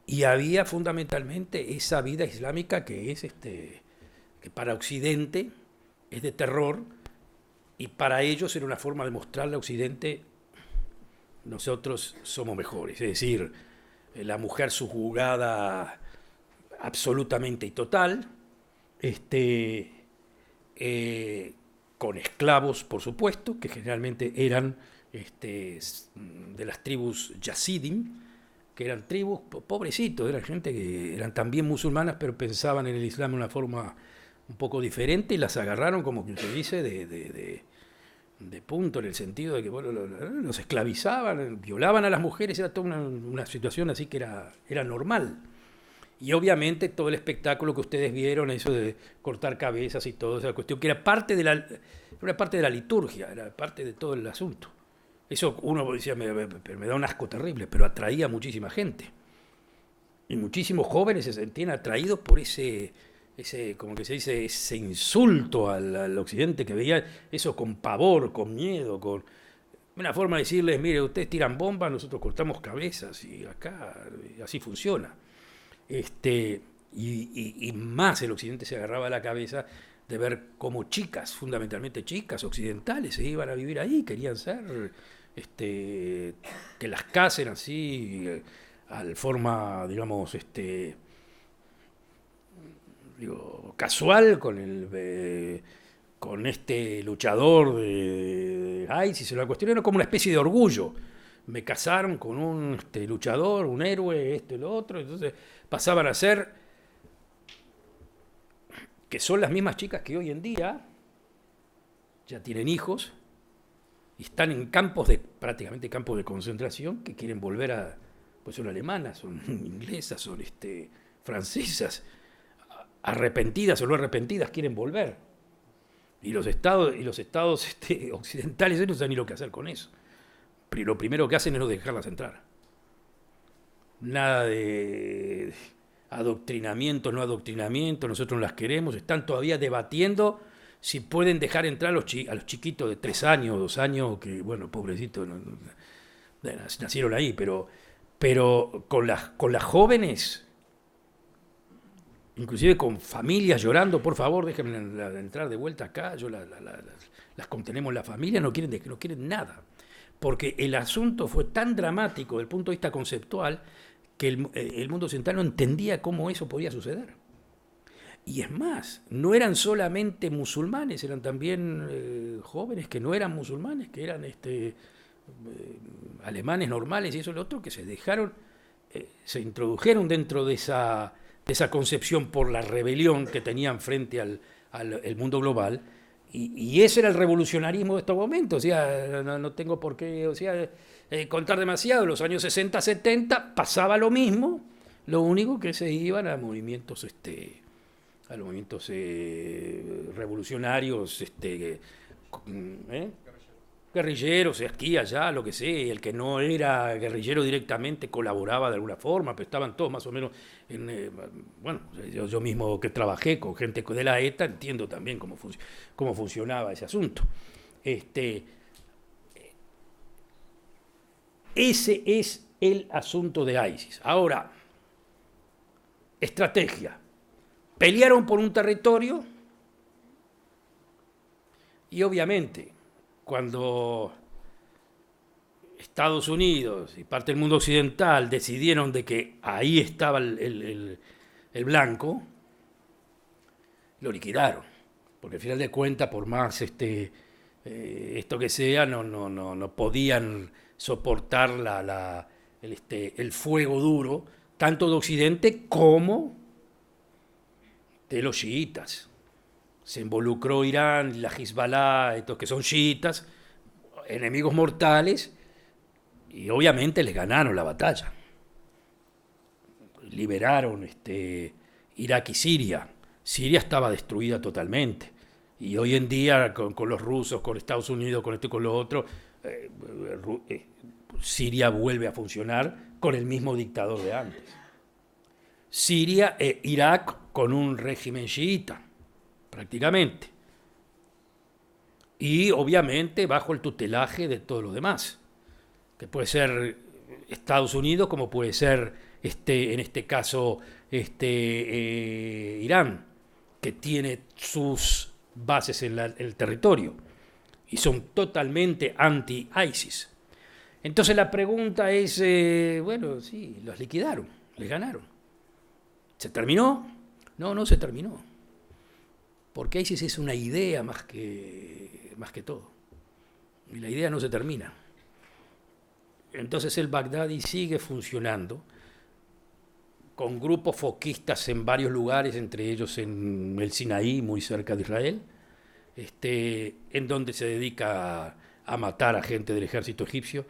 Y había fundamentalmente esa vida islámica que es que para Occidente es de terror, y para ellos era una forma de mostrarle a Occidente: nosotros somos mejores. Es decir, la mujer subjugada absolutamente y total, con esclavos, por supuesto, que generalmente eran de las tribus Yasidim, que eran tribus pobrecitos, eran gente que eran también musulmanas, pero pensaban en el Islam de una forma un poco diferente, y las agarraron, como se dice, de punto, en el sentido de que bueno, los esclavizaban, violaban a las mujeres, era toda una situación así que era normal. Y obviamente todo el espectáculo que ustedes vieron, eso de cortar cabezas y todo, esa cuestión que era parte de la liturgia, era parte de todo el asunto. Eso uno decía, me da un asco terrible, pero atraía a muchísima gente. Y muchísimos jóvenes se sentían atraídos por ese como que se dice, ese insulto al occidente, que veía eso con pavor, con miedo, con una forma de decirles: mire, ustedes tiran bombas, nosotros cortamos cabezas, y acá así funciona. Y más el occidente se agarraba a la cabeza de ver cómo chicas, fundamentalmente chicas occidentales, se iban a vivir ahí, querían ser, que las casen así, al forma, digamos, casual con este luchador de ISIS. La cuestión era como una especie de orgullo. Me casaron con un luchador, un héroe, esto y lo otro. Entonces pasaban a ser, que son las mismas chicas que hoy en día ya tienen hijos y están en prácticamente campos de concentración, que quieren volver a, pues son alemanas, son inglesas, son francesas, arrepentidas o no arrepentidas, quieren volver. Y los estados occidentales no saben ni lo que hacer con eso. Pero lo primero que hacen es no dejarlas entrar. Nada de adoctrinamiento, no adoctrinamiento, nosotros no las queremos. Están todavía debatiendo si pueden dejar entrar a los chiquitos de 3 años, 2 años, que bueno, pobrecitos, nacieron ahí, pero con las jóvenes, inclusive con familias llorando: por favor, déjenme entrar de vuelta acá, las contenemos la familia, no quieren nada. Porque el asunto fue tan dramático desde el punto de vista conceptual que el mundo occidental no entendía cómo eso podía suceder. Y es más, no eran solamente musulmanes, eran también jóvenes que no eran musulmanes, que eran alemanes normales y eso y lo otro, que se introdujeron dentro de esa concepción por la rebelión que tenían frente al mundo global. Y ese era el revolucionarismo de estos momentos. O sea, no tengo por qué contar demasiado. En los años 60, 70 pasaba lo mismo, lo único que se iban a movimientos revolucionarios, guerrilleros, aquí, allá, lo que sea. El que no era guerrillero directamente colaboraba de alguna forma, pero estaban todos más o menos bueno, yo mismo que trabajé con gente de la ETA, entiendo también cómo funcionaba ese asunto. Ese es el asunto de ISIS. Ahora, estrategia. Pelearon por un territorio y obviamente cuando Estados Unidos y parte del mundo occidental decidieron de que ahí estaba el blanco, lo liquidaron. Porque al final de cuentas, por más esto que sea, no podían soportar el fuego duro, tanto de Occidente como de los chiitas. Se involucró Irán, la Hezbollah, estos que son chiitas, enemigos mortales, y obviamente les ganaron la batalla. Liberaron Irak y Siria. Siria estaba destruida totalmente. Y hoy en día, con los rusos, con Estados Unidos, con esto y con lo otro, Siria vuelve a funcionar con el mismo dictador de antes. Siria e Irak con un régimen chiita, prácticamente. Y obviamente bajo el tutelaje de todos los demás, que puede ser Estados Unidos como puede ser, en este caso, Irán, que tiene sus bases en el territorio y son totalmente anti-ISIS. Entonces la pregunta es, bueno, sí, los liquidaron, les ganaron. ¿Se terminó? No, no se terminó. Porque ISIS es una idea más que todo. Y la idea no se termina. Entonces el Bagdadi sigue funcionando con grupos foquistas en varios lugares, entre ellos en el Sinaí, muy cerca de Israel, en donde se dedica a matar a gente del ejército egipcio.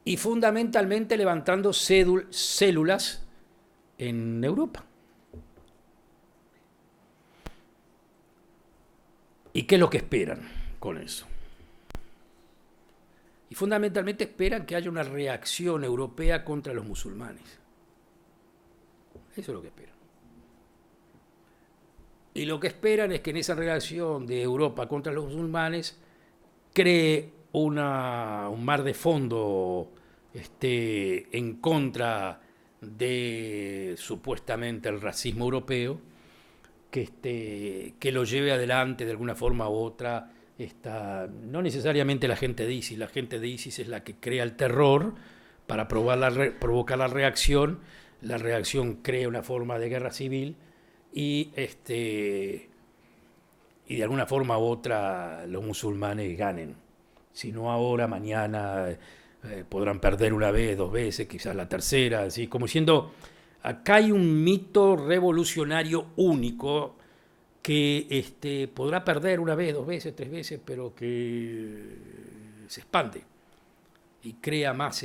Y fundamentalmente levantando células en Europa. ¿Y qué es lo que esperan con eso? Y fundamentalmente esperan que haya una reacción europea contra los musulmanes. Eso es lo que esperan. Y lo que esperan es que en esa reacción de Europa contra los musulmanes cree un mar de fondo en contra de supuestamente el racismo europeo, que lo lleve adelante de alguna forma u otra. No necesariamente la gente de ISIS es la que crea el terror para provocar la reacción crea una forma de guerra civil y de alguna forma u otra los musulmanes ganen. Si no ahora, mañana podrán perder una vez, dos veces, quizás la tercera, así como diciendo, acá hay un mito revolucionario único que podrá perder una vez, dos veces, tres veces, pero que se expande y crea más,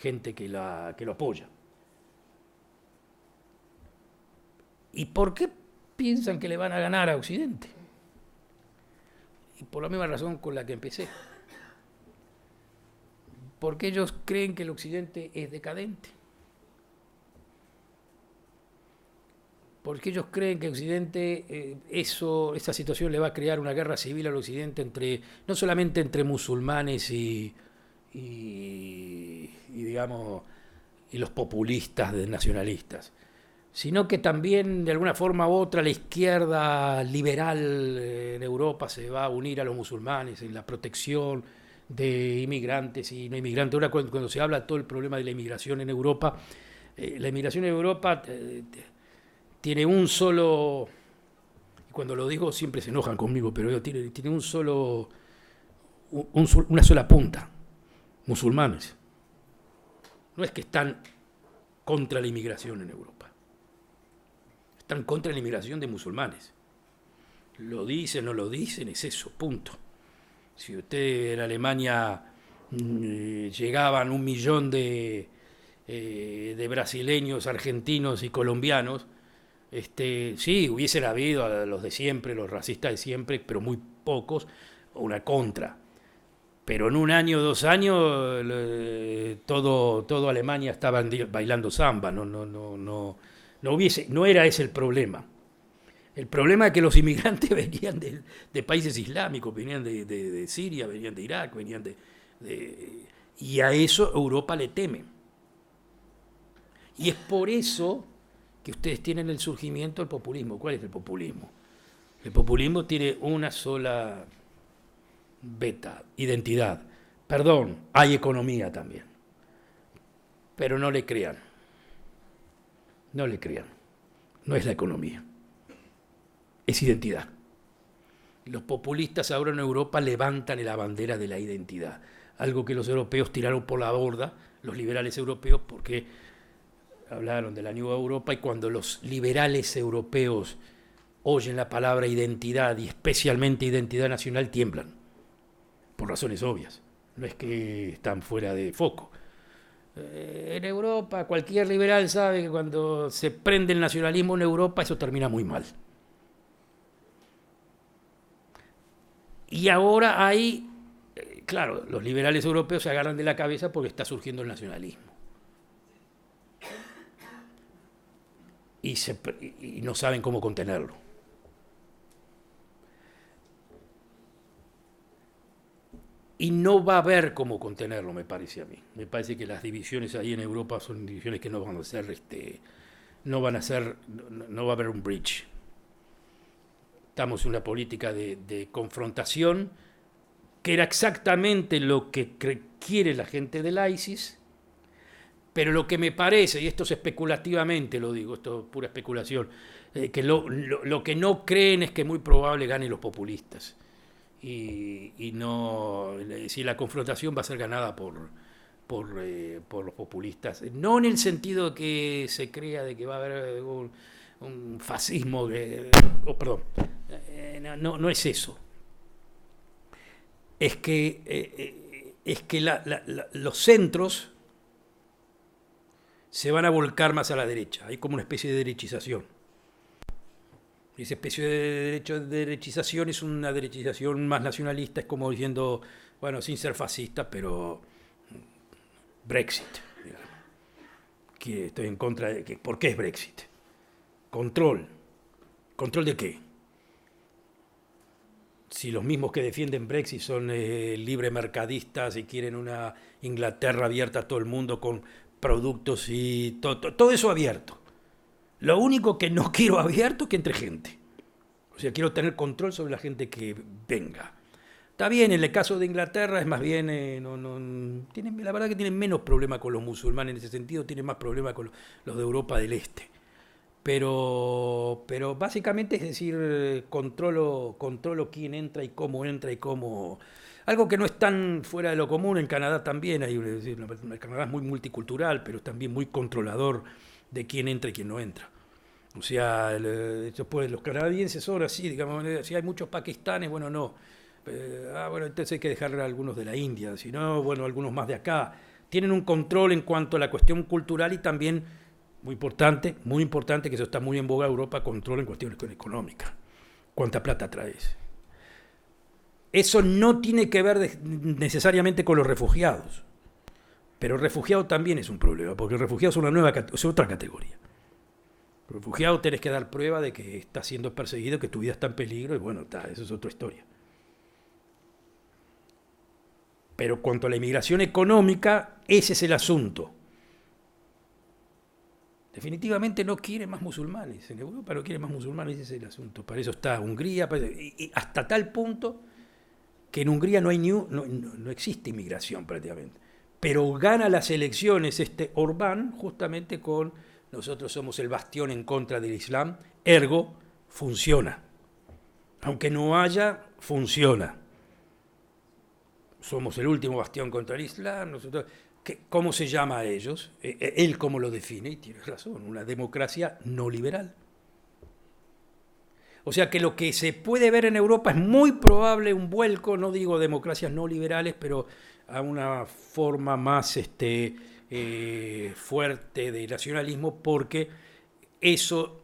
gente que lo apoya. ¿Y por qué piensan que le van a ganar a Occidente? Y por la misma razón con la que empecé. Porque ellos creen que el Occidente es decadente. Porque ellos creen que Occidente, esa situación le va a crear una guerra civil al Occidente no solamente entre musulmanes y digamos, y los populistas nacionalistas, sino que también de alguna forma u otra la izquierda liberal en Europa se va a unir a los musulmanes en la protección de inmigrantes y no inmigrantes. Ahora cuando se habla todo el problema de la inmigración en Europa, la inmigración en Europa tiene un solo, y cuando lo digo siempre se enojan conmigo, pero tiene una sola punta, musulmanes. No es que están contra la inmigración en Europa, están contra la inmigración de musulmanes. Lo dicen, no lo dicen, es eso, punto. Si usted en Alemania llegaban 1 millón de brasileños, argentinos y colombianos, sí, hubiesen habido a los de siempre, los racistas de siempre, pero muy pocos, una contra. Pero en 1 año, 2 años, todo Alemania estaba bailando samba, no era ese el problema. El problema es que los inmigrantes venían de países islámicos, venían de Siria, venían de Irak, y a eso Europa le teme. Y es por eso que ustedes tienen el surgimiento del populismo. ¿Cuál es el populismo? El populismo tiene una sola beta, identidad. Perdón, hay economía también. Pero no le crean. No le crean. No es la economía. Es identidad. Los populistas ahora en Europa levantan la bandera de la identidad. Algo que los europeos tiraron por la borda, los liberales europeos, porque hablaron de la Nueva Europa, y cuando los liberales europeos oyen la palabra identidad, y especialmente identidad nacional, tiemblan, por razones obvias. No es que están fuera de foco. En Europa, cualquier liberal sabe que cuando se prende el nacionalismo en Europa, eso termina muy mal. Y ahora hay, claro, los liberales europeos se agarran de la cabeza porque está surgiendo el nacionalismo. Y no saben cómo contenerlo. Y no va a haber cómo contenerlo, me parece a mí. Me parece que las divisiones ahí en Europa son divisiones que no van a ser, no van a ser, no va a haber un bridge. Estamos en una política de confrontación, que era exactamente lo que quiere la gente del ISIS, pero lo que me parece, y esto es especulativamente lo digo, esto es pura especulación, que lo que no creen es que muy probable ganen los populistas. Y no, si la confrontación va a ser ganada por los populistas, no en el sentido que se crea de que va a haber un fascismo, perdón, no es eso. Es que los centros se van a volcar más a la derecha, hay como una especie de derechización. Esa especie de derechización es una derechización más nacionalista, es como diciendo, bueno, sin ser fascista, pero Brexit. Digamos. Que estoy en contra de que. ¿Por qué es Brexit? Control. ¿Control de qué? Si los mismos que defienden Brexit son libre mercadistas y quieren una Inglaterra abierta a todo el mundo con productos y todo eso abierto. Lo único que no quiero abierto es que entre gente. O sea, quiero tener control sobre la gente que venga. Está bien, en el caso de Inglaterra es más bien, la verdad que tienen menos problema con los musulmanes en ese sentido, tienen más problema con los de Europa del Este. Pero básicamente es decir, controlo quién entra y cómo. Algo que no es tan fuera de lo común, en Canadá también, el Canadá es muy multicultural, pero también muy controlador de quién entra y quién no entra. O sea, pues los canadienses son así, digamos, si hay muchos pakistanes, bueno, no. Bueno, entonces hay que dejar a algunos de la India, si no, bueno, algunos más de acá. Tienen un control en cuanto a la cuestión cultural y también, muy importante, que eso está muy en boga en Europa, control en cuestiones económicas. ¿Cuánta plata traes? Eso no tiene que ver necesariamente con los refugiados. Pero el refugiado también es un problema, porque el refugiado es otra categoría. El refugiado tenés que dar prueba de que estás siendo perseguido, que tu vida está en peligro, y bueno, eso es otra historia. Pero cuanto a la inmigración económica, ese es el asunto. Definitivamente no quiere más musulmanes. En Europa no quiere más musulmanes, ese es el asunto. Para eso está Hungría, y hasta tal punto que en Hungría no existe inmigración prácticamente. Pero gana las elecciones Orbán justamente con nosotros somos el bastión en contra del Islam, ergo funciona. Aunque no haya, funciona. Somos el último bastión contra el Islam. ¿Cómo se llama a ellos? Él cómo lo define, y tiene razón, una democracia no liberal. O sea que lo que se puede ver en Europa es muy probable un vuelco, no digo democracias no liberales, pero a una forma más fuerte de nacionalismo, porque eso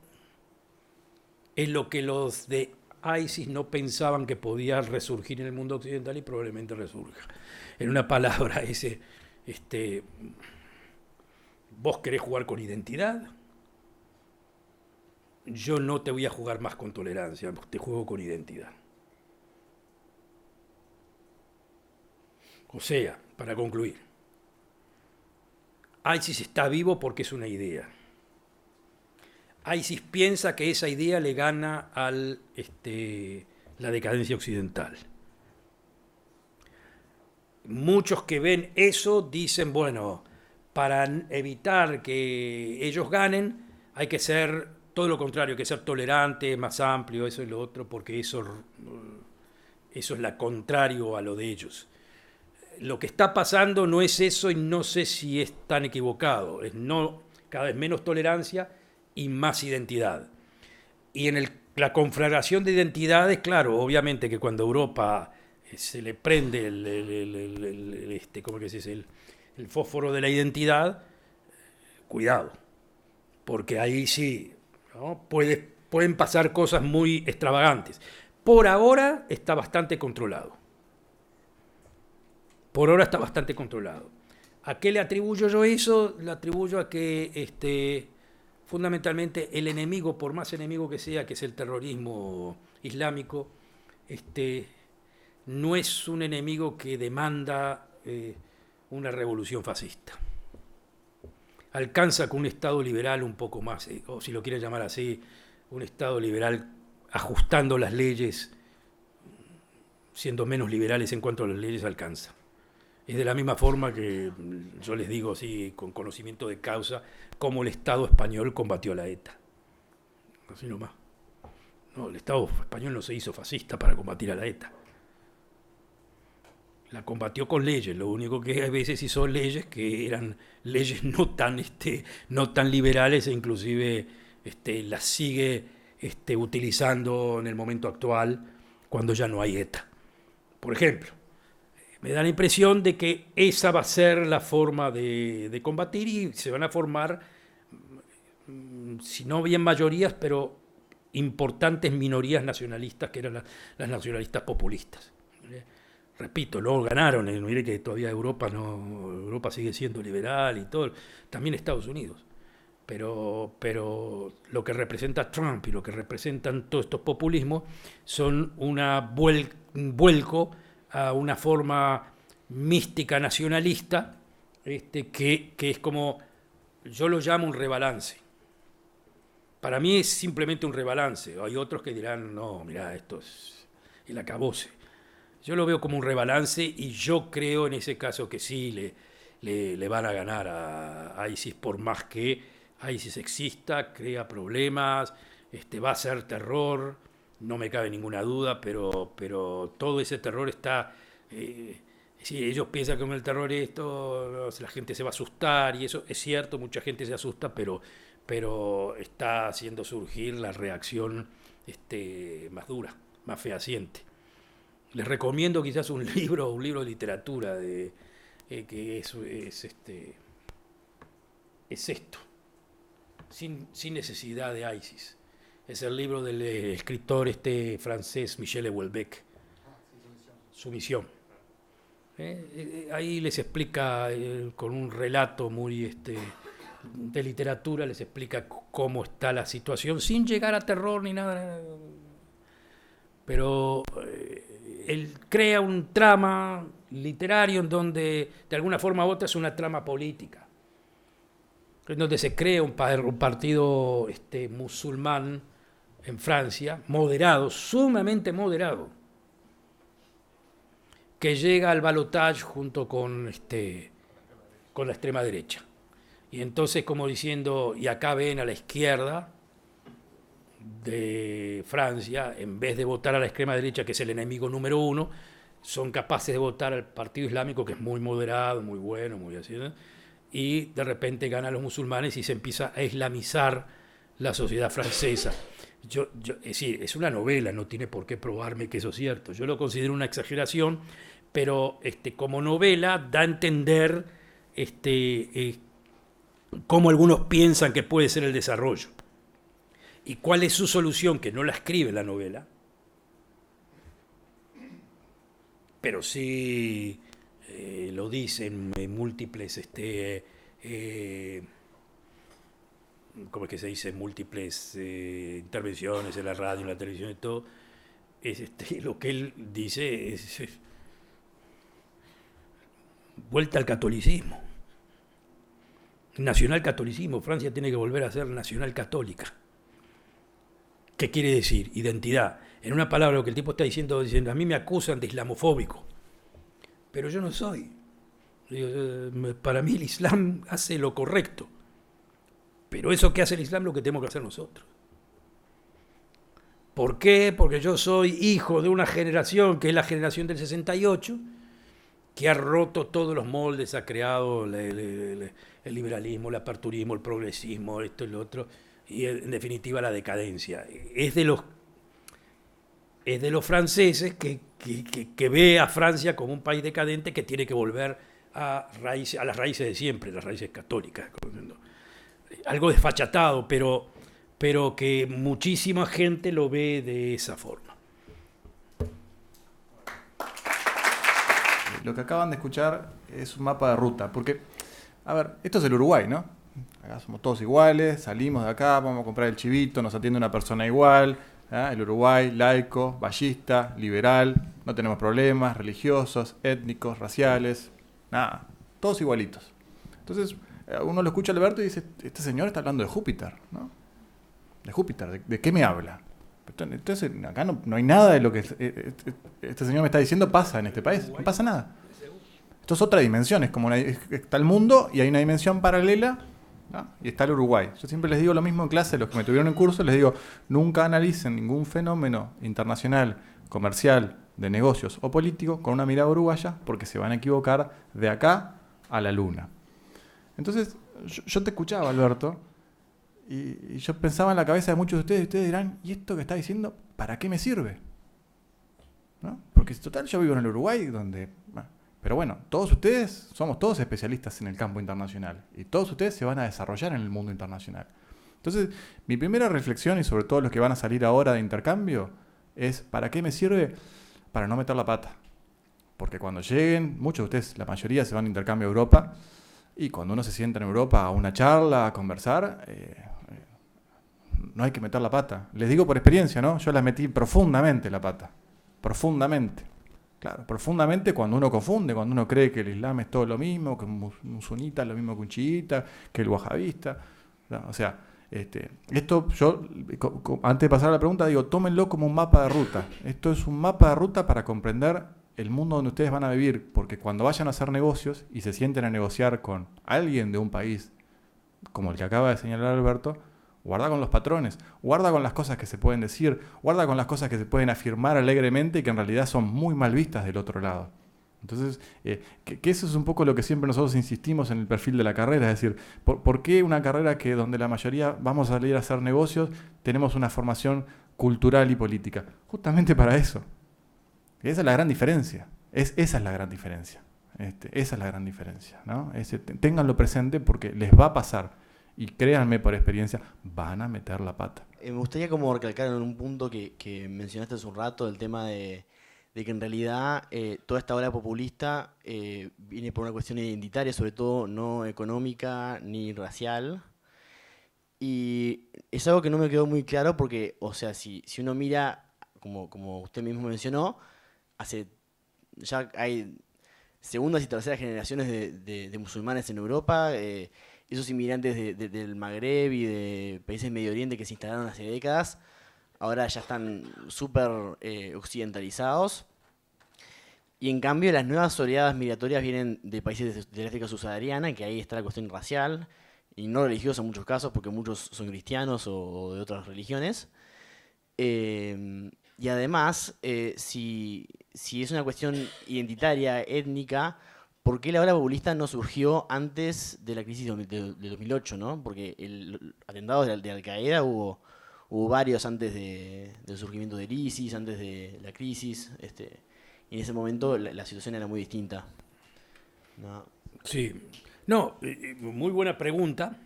es lo que los de ISIS no pensaban que podía resurgir en el mundo occidental y probablemente resurja. En una palabra, vos querés jugar con identidad, yo no te voy a jugar más con tolerancia, te juego con identidad. O sea, para concluir, ISIS está vivo porque es una idea. ISIS piensa que esa idea le gana a la decadencia occidental. Muchos que ven eso dicen, bueno, para evitar que ellos ganen, hay que ser todo lo contrario, hay que ser tolerante, más amplio, eso y lo otro, porque eso es lo contrario a lo de ellos. Lo que está pasando no es eso y no sé si es tan equivocado. Es cada vez menos tolerancia y más identidad. Y en la conflagración de identidades, claro, obviamente que cuando Europa se le prende ¿cómo que se dice? el fósforo de la identidad, cuidado, porque ahí sí, ¿no? Pueden pasar cosas muy extravagantes. Por ahora está bastante controlado. Por ahora está bastante controlado. ¿A qué le atribuyo yo eso? Le atribuyo a que fundamentalmente el enemigo, por más enemigo que sea, que es el terrorismo islámico, no es un enemigo que demanda una revolución fascista. Alcanza con un Estado liberal un poco más, o si lo quiere llamar así, un Estado liberal ajustando las leyes, siendo menos liberales en cuanto a las leyes, alcanza. Es de la misma forma que yo les digo así, con conocimiento de causa, cómo el Estado español combatió a la ETA. Así nomás. No, el Estado español no se hizo fascista para combatir a la ETA. La combatió con leyes, lo único que a veces hizo leyes que eran leyes no tan liberales, e inclusive las sigue utilizando en el momento actual cuando ya no hay ETA. Por ejemplo, me da la impresión de que esa va a ser la forma de combatir y se van a formar, si no bien mayorías, pero importantes minorías nacionalistas, que eran las nacionalistas populistas. Repito, luego ganaron, mire que todavía Europa sigue siendo liberal y todo, también Estados Unidos. Pero lo que representa Trump y lo que representan todos estos populismos son un vuelco a una forma mística nacionalista, que es como, yo lo llamo un rebalance. Para mí es simplemente un rebalance. Hay otros que dirán, no, mira, esto es el acabose. Yo lo veo como un rebalance y yo creo en ese caso que sí le van a ganar a ISIS, por más que ISIS exista, crea problemas, va a ser terror, no me cabe ninguna duda, pero todo ese terror está... si ellos piensan que con el terror esto, la gente se va a asustar, y eso es cierto, mucha gente se asusta, pero está haciendo surgir la reacción más dura, más fehaciente. Les recomiendo quizás un libro de literatura que es esto, sin necesidad de ISIS. Es el libro del escritor francés Michel Houellebecq, Sumisión. Ahí les explica, con un relato muy de literatura, les explica cómo está la situación, sin llegar a terror ni nada. Pero él crea un trama literario en donde, de alguna forma u otra, es una trama política, en donde se crea un partido musulmán en Francia, moderado, sumamente moderado, que llega al balotage junto con la extrema derecha. Y entonces, como diciendo, y acá ven a la izquierda de Francia, en vez de votar a la extrema derecha, que es el enemigo número uno, son capaces de votar al Partido Islámico, que es muy moderado, muy bueno, muy así, ¿no? Y de repente ganan los musulmanes y se empieza a islamizar la sociedad francesa. Es decir, es una novela, no tiene por qué probarme que eso es cierto. Yo lo considero una exageración, pero como novela da a entender cómo algunos piensan que puede ser el desarrollo. ¿Y cuál es su solución? Que no la escribe la novela, pero sí lo dicen en múltiples, ¿cómo es que se dice? Múltiples intervenciones en la radio, en la televisión y todo. Lo que él dice es vuelta al catolicismo, nacional catolicismo. Francia tiene que volver a ser nacional católica. ¿Qué quiere decir? Identidad. En una palabra, lo que el tipo está diciendo, a mí me acusan de islamofóbico, pero yo no soy. Para mí el Islam hace lo correcto, pero eso que hace el Islam es lo que tenemos que hacer nosotros. ¿Por qué? Porque yo soy hijo de una generación que es la generación del 68, que ha roto todos los moldes, ha creado el liberalismo, el aperturismo, el progresismo, esto y lo otro, y en definitiva la decadencia. Es de los franceses que ve a Francia como un país decadente que tiene que volver a las raíces de siempre, las raíces católicas. Algo desfachatado, pero que muchísima gente lo ve de esa forma. Lo que acaban de escuchar es un mapa de ruta, porque, a ver, esto es el Uruguay, ¿no? Acá somos todos iguales, salimos de acá, vamos a comprar el chivito, nos atiende una persona igual, ¿eh? El Uruguay, laico, ballista, liberal, no tenemos problemas religiosos, étnicos, raciales, nada, todos igualitos. Entonces, uno lo escucha a Alberto y dice, este señor está hablando de Júpiter, ¿no? De Júpiter, ¿de qué me habla? Entonces, acá no hay nada de lo que este señor me está diciendo pasa en este país, no pasa nada. Esto es otra dimensión, es como está el mundo y hay una dimensión paralela, ¿no? Y está el Uruguay. Yo siempre les digo lo mismo en clase, los que me tuvieron en curso, les digo, nunca analicen ningún fenómeno internacional, comercial, de negocios o político con una mirada uruguaya, porque se van a equivocar de acá a la luna. Entonces, yo te escuchaba, Alberto, y yo pensaba en la cabeza de muchos de ustedes, y ustedes dirán, ¿y esto que está diciendo, para qué me sirve? ¿No? Porque total, yo vivo en el Uruguay, donde... Pero bueno, todos ustedes, somos todos especialistas en el campo internacional, y todos ustedes se van a desarrollar en el mundo internacional. Entonces, mi primera reflexión, y sobre todo los que van a salir ahora de intercambio, es, ¿para qué me sirve? Para no meter la pata. Porque cuando lleguen, muchos de ustedes, la mayoría se van de intercambio a Europa, y cuando uno se sienta en Europa a una charla, a conversar, no hay que meter la pata. Les digo por experiencia, ¿no? Yo la metí profundamente la pata. Profundamente. Claro, profundamente cuando uno confunde, cuando uno cree que el Islam es todo lo mismo, que un sunita es lo mismo que un chiita, que el wahabista. ¿No? O sea, esto yo, antes de pasar a la pregunta, digo, tómenlo como un mapa de ruta. Esto es un mapa de ruta para comprender el mundo donde ustedes van a vivir, porque cuando vayan a hacer negocios y se sienten a negociar con alguien de un país, como el que acaba de señalar Alberto, guarda con los patrones, guarda con las cosas que se pueden decir, guarda con las cosas que se pueden afirmar alegremente y que en realidad son muy mal vistas del otro lado. Entonces, que eso es un poco lo que siempre nosotros insistimos en el perfil de la carrera, es decir, ¿por qué una carrera que donde la mayoría vamos a salir a hacer negocios tenemos una formación cultural y política? Justamente para eso. Esa es la gran diferencia. Esa es la gran diferencia. Esa es la gran diferencia, ¿no? Ténganlo presente porque les va a pasar. Y créanme por experiencia, van a meter la pata. Me gustaría como recalcar en un punto que mencionaste hace un rato, el tema de que en realidad toda esta ola populista viene por una cuestión identitaria, sobre todo no económica ni racial. Y es algo que no me quedó muy claro porque, o sea, si uno mira, como usted mismo mencionó, ya hay segundas y terceras generaciones de musulmanes en Europa, esos inmigrantes del Magreb y de países del Medio Oriente que se instalaron hace décadas, ahora ya están súper occidentalizados. Y en cambio las nuevas oleadas migratorias vienen de países del África subsahariana, que ahí está la cuestión racial, y no religiosa en muchos casos, porque muchos son cristianos o de otras religiones. Y además, si es una cuestión identitaria, étnica, ¿por qué la ola populista no surgió antes de la crisis de 2008, ¿no? Porque el atentado de Al-Qaeda hubo varios antes del surgimiento del ISIS, antes de la crisis, y en ese momento la situación era muy distinta. ¿No? Sí. No, muy buena pregunta.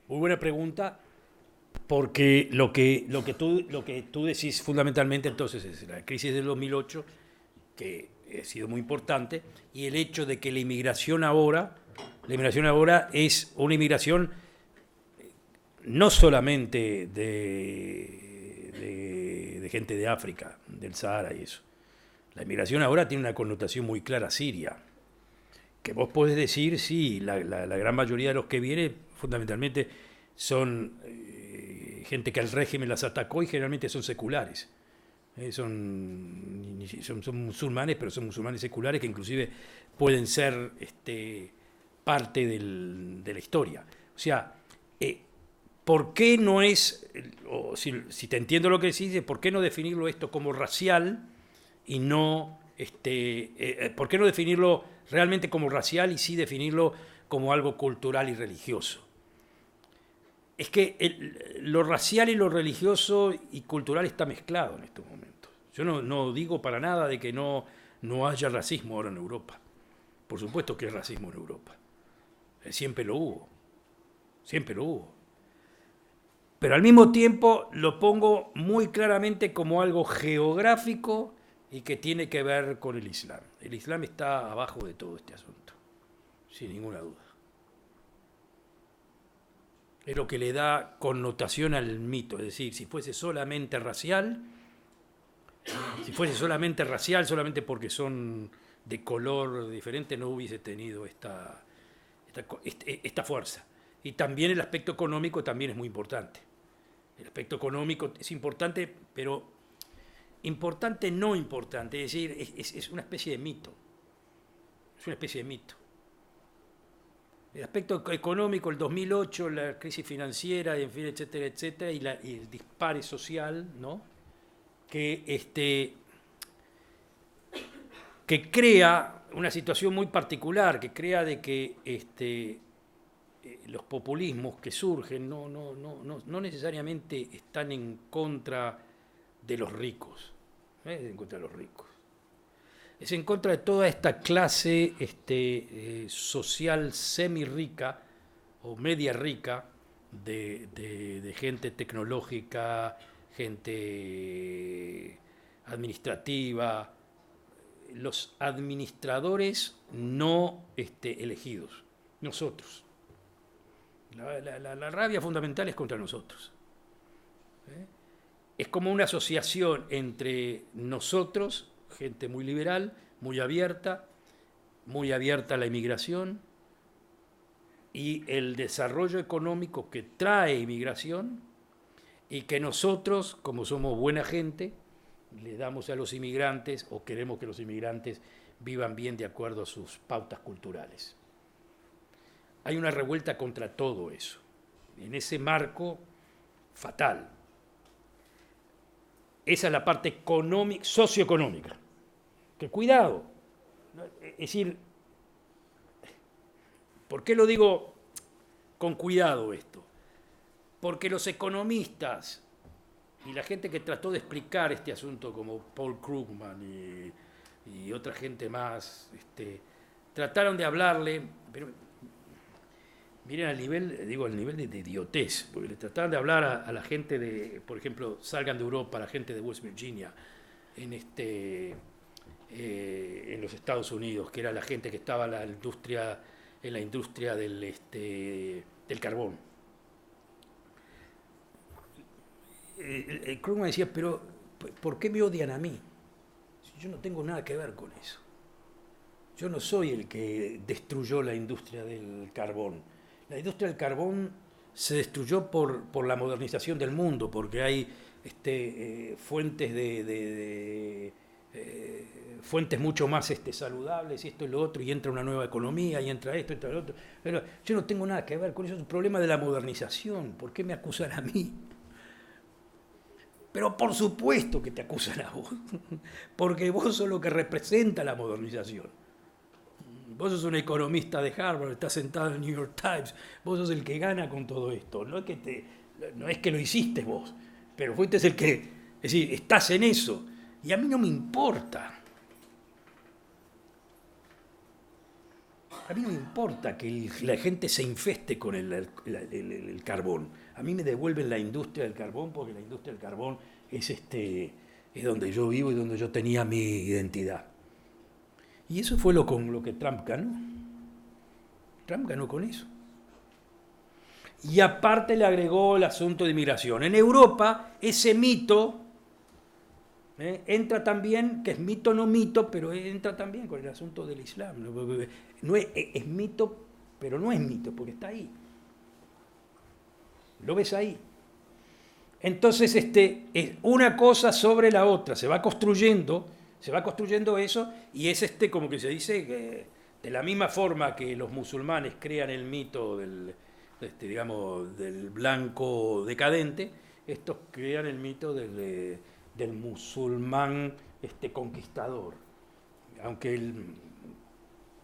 Muy buena pregunta. Porque lo que tú decís fundamentalmente entonces es la crisis del 2008, que ha sido muy importante, y el hecho de que la inmigración ahora es una inmigración no solamente de gente de África, del Sahara y eso. La inmigración ahora tiene una connotación muy clara siria, que vos podés decir, sí, la gran mayoría de los que vienen fundamentalmente son gente que al régimen las atacó y generalmente son seculares. Son musulmanes, pero son musulmanes seculares que inclusive pueden ser parte de la historia. O sea, ¿por qué no es, o si te entiendo lo que decís, ¿por qué no definirlo esto como racial y no, por qué no definirlo realmente como racial y sí definirlo como algo cultural y religioso? Es que lo racial y lo religioso y cultural está mezclado en estos momentos. Yo no digo para nada de que no haya racismo ahora en Europa. Por supuesto que hay racismo en Europa. Siempre lo hubo. Siempre lo hubo. Pero al mismo tiempo lo pongo muy claramente como algo geográfico y que tiene que ver con el Islam. El Islam está abajo de todo este asunto, sin ninguna duda. Es lo que le da connotación al mito, es decir, si fuese solamente racial, solamente porque son de color diferente, no hubiese tenido esta fuerza. Y también el aspecto económico también es muy importante. El aspecto económico es importante, pero importante no importante, es decir, es una especie de mito. Es una especie de mito. El aspecto económico, el 2008, la crisis financiera, en fin, etcétera, etcétera, y el dispare social, ¿no? Que crea una situación muy particular, que crea de que los populismos que surgen no necesariamente están en contra de los ricos, en contra de los ricos. Es en contra de toda esta clase social semi-rica o media rica de gente tecnológica, gente administrativa, los administradores no elegidos, nosotros. La rabia fundamental es contra nosotros. Es como una asociación entre nosotros, gente muy liberal, muy abierta a la inmigración, y el desarrollo económico que trae inmigración, y que nosotros, como somos buena gente, le damos a los inmigrantes o queremos que los inmigrantes vivan bien de acuerdo a sus pautas culturales. Hay una revuelta contra todo eso, en ese marco fatal. Esa es la parte socioeconómica. Que cuidado. Es decir, ¿por qué lo digo con cuidado esto? Porque los economistas y la gente que trató de explicar este asunto, como Paul Krugman y otra gente más, trataron de hablarle, pero miren al nivel de idiotez, porque le trataban de hablar a la gente de, por ejemplo, salgan de Europa, la gente de West Virginia, en los Estados Unidos, que era la gente que estaba en la industria del carbón. Krugman decía, pero ¿por qué me odian a mí? Si yo no tengo nada que ver con eso. Yo no soy el que destruyó la industria del carbón. La industria del carbón se destruyó por la modernización del mundo, porque hay fuentes fuentes mucho más saludables, y esto y lo otro, y entra una nueva economía, y entra esto, entra lo otro. Pero yo no tengo nada que ver con eso, es un problema de la modernización. ¿Por qué me acusan a mí? Pero por supuesto que te acusan a vos, porque vos sos lo que representa la modernización. Vos sos un economista de Harvard, estás sentado en el New York Times, vos sos el que gana con todo esto. No es que lo hiciste vos, pero fuiste el que, es decir, estás en eso. Y a mí no me importa. A mí no me importa que la gente se infeste con el carbón. A mí me devuelven la industria del carbón, porque la industria del carbón es donde yo vivo y donde yo tenía mi identidad. Y eso fue con lo que Trump ganó. Trump ganó con eso. Y aparte le agregó el asunto de inmigración. En Europa, ese mito entra también, que es mito no mito, pero entra también con el asunto del Islam. No es mito, pero no es mito, porque está ahí. Lo ves ahí. Entonces, es una cosa sobre la otra, se va construyendo eso, y es como que se dice que de la misma forma que los musulmanes crean el mito del blanco decadente, estos crean el mito del musulmán conquistador. Aunque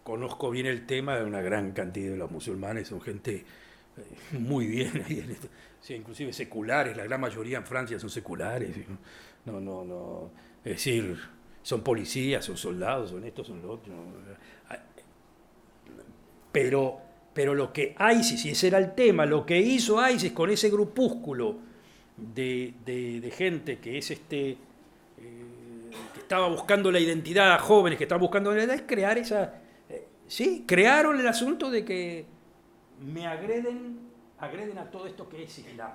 conozco bien el tema, de una gran cantidad de los musulmanes son gente muy bien, sí, inclusive seculares, la gran mayoría en Francia son seculares, es decir, son policías, son soldados, son estos, son los otros. Pero lo que ISIS, y ese era el tema, lo que hizo ISIS con ese grupúsculo de gente que es que estaba buscando la identidad, jóvenes que estaban buscando la identidad, es crear sí, crearon el asunto de que me agreden a todo esto que es Islam.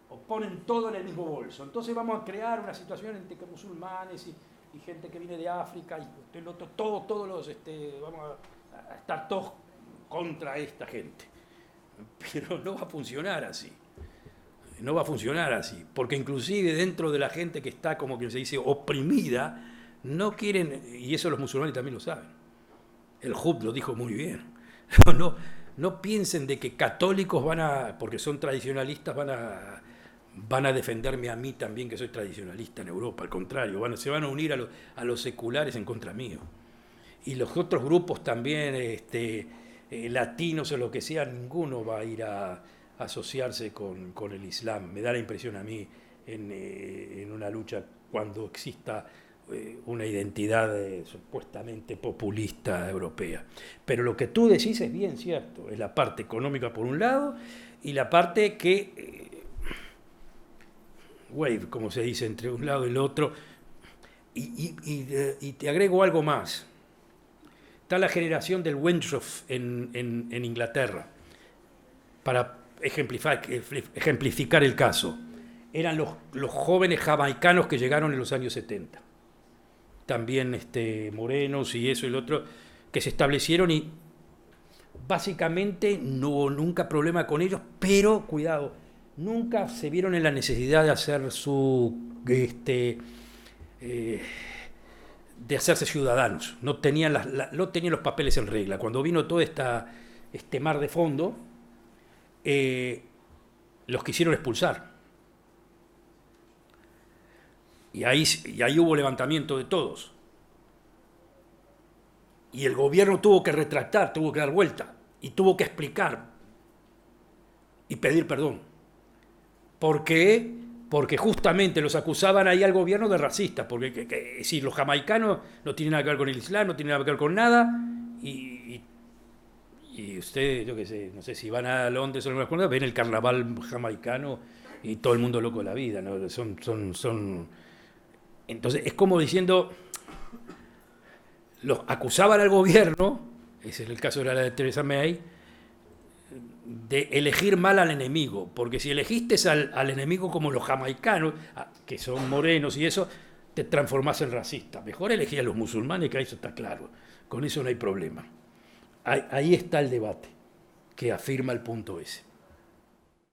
O ponen todo en el mismo bolso. Entonces vamos a crear una situación entre musulmanes y gente que viene de África y el otro, todos los, vamos a estar todos contra esta gente. Pero no va a funcionar así. No va a funcionar así, porque inclusive dentro de la gente que está, como que se dice, oprimida, no quieren, y eso los musulmanes también lo saben. El Hub lo dijo muy bien. No piensen de que católicos porque son tradicionalistas, van a defenderme a mí también, que soy tradicionalista en Europa. Al contrario, se van a unir a los seculares en contra mío. Y los otros grupos también, latinos o lo que sea, ninguno va a ir a asociarse con el Islam. Me da la impresión a mí en una lucha cuando exista una identidad supuestamente populista europea. Pero lo que tú decís es bien cierto, es la parte económica por un lado y la parte que wave, como se dice, entre un lado y el otro. Y te agrego algo más. Está la generación del Wentworth en Inglaterra, para ejemplificar el caso. Eran los jóvenes jamaicanos que llegaron en los años 70. También morenos y eso y lo otro, que se establecieron y básicamente no hubo nunca problema con ellos, pero cuidado, nunca se vieron en la necesidad de hacer de hacerse ciudadanos. No tenían los papeles en regla. Cuando vino todo este mar de fondo, los quisieron expulsar. Y ahí hubo levantamiento de todos. Y el gobierno tuvo que retractar, tuvo que dar vuelta, y tuvo que explicar y pedir perdón. ¿Por qué? Porque justamente los acusaban ahí al gobierno de racistas, porque si los jamaicanos no tienen nada que ver con el Islam, no tienen nada que ver con nada, y ustedes, yo qué sé, no sé si van a Londres o alguna cosa, ven el carnaval jamaicano y todo el mundo loco de la vida, ¿no? Entonces es como diciendo, los acusaban al gobierno, ese es el caso de la Theresa May, de elegir mal al enemigo, porque si elegiste al enemigo como los jamaicanos, que son morenos y eso, te transformás en racista. Mejor elegí a los musulmanes, que eso está claro, con eso no hay problema. Ahí está el debate que afirma el punto ese.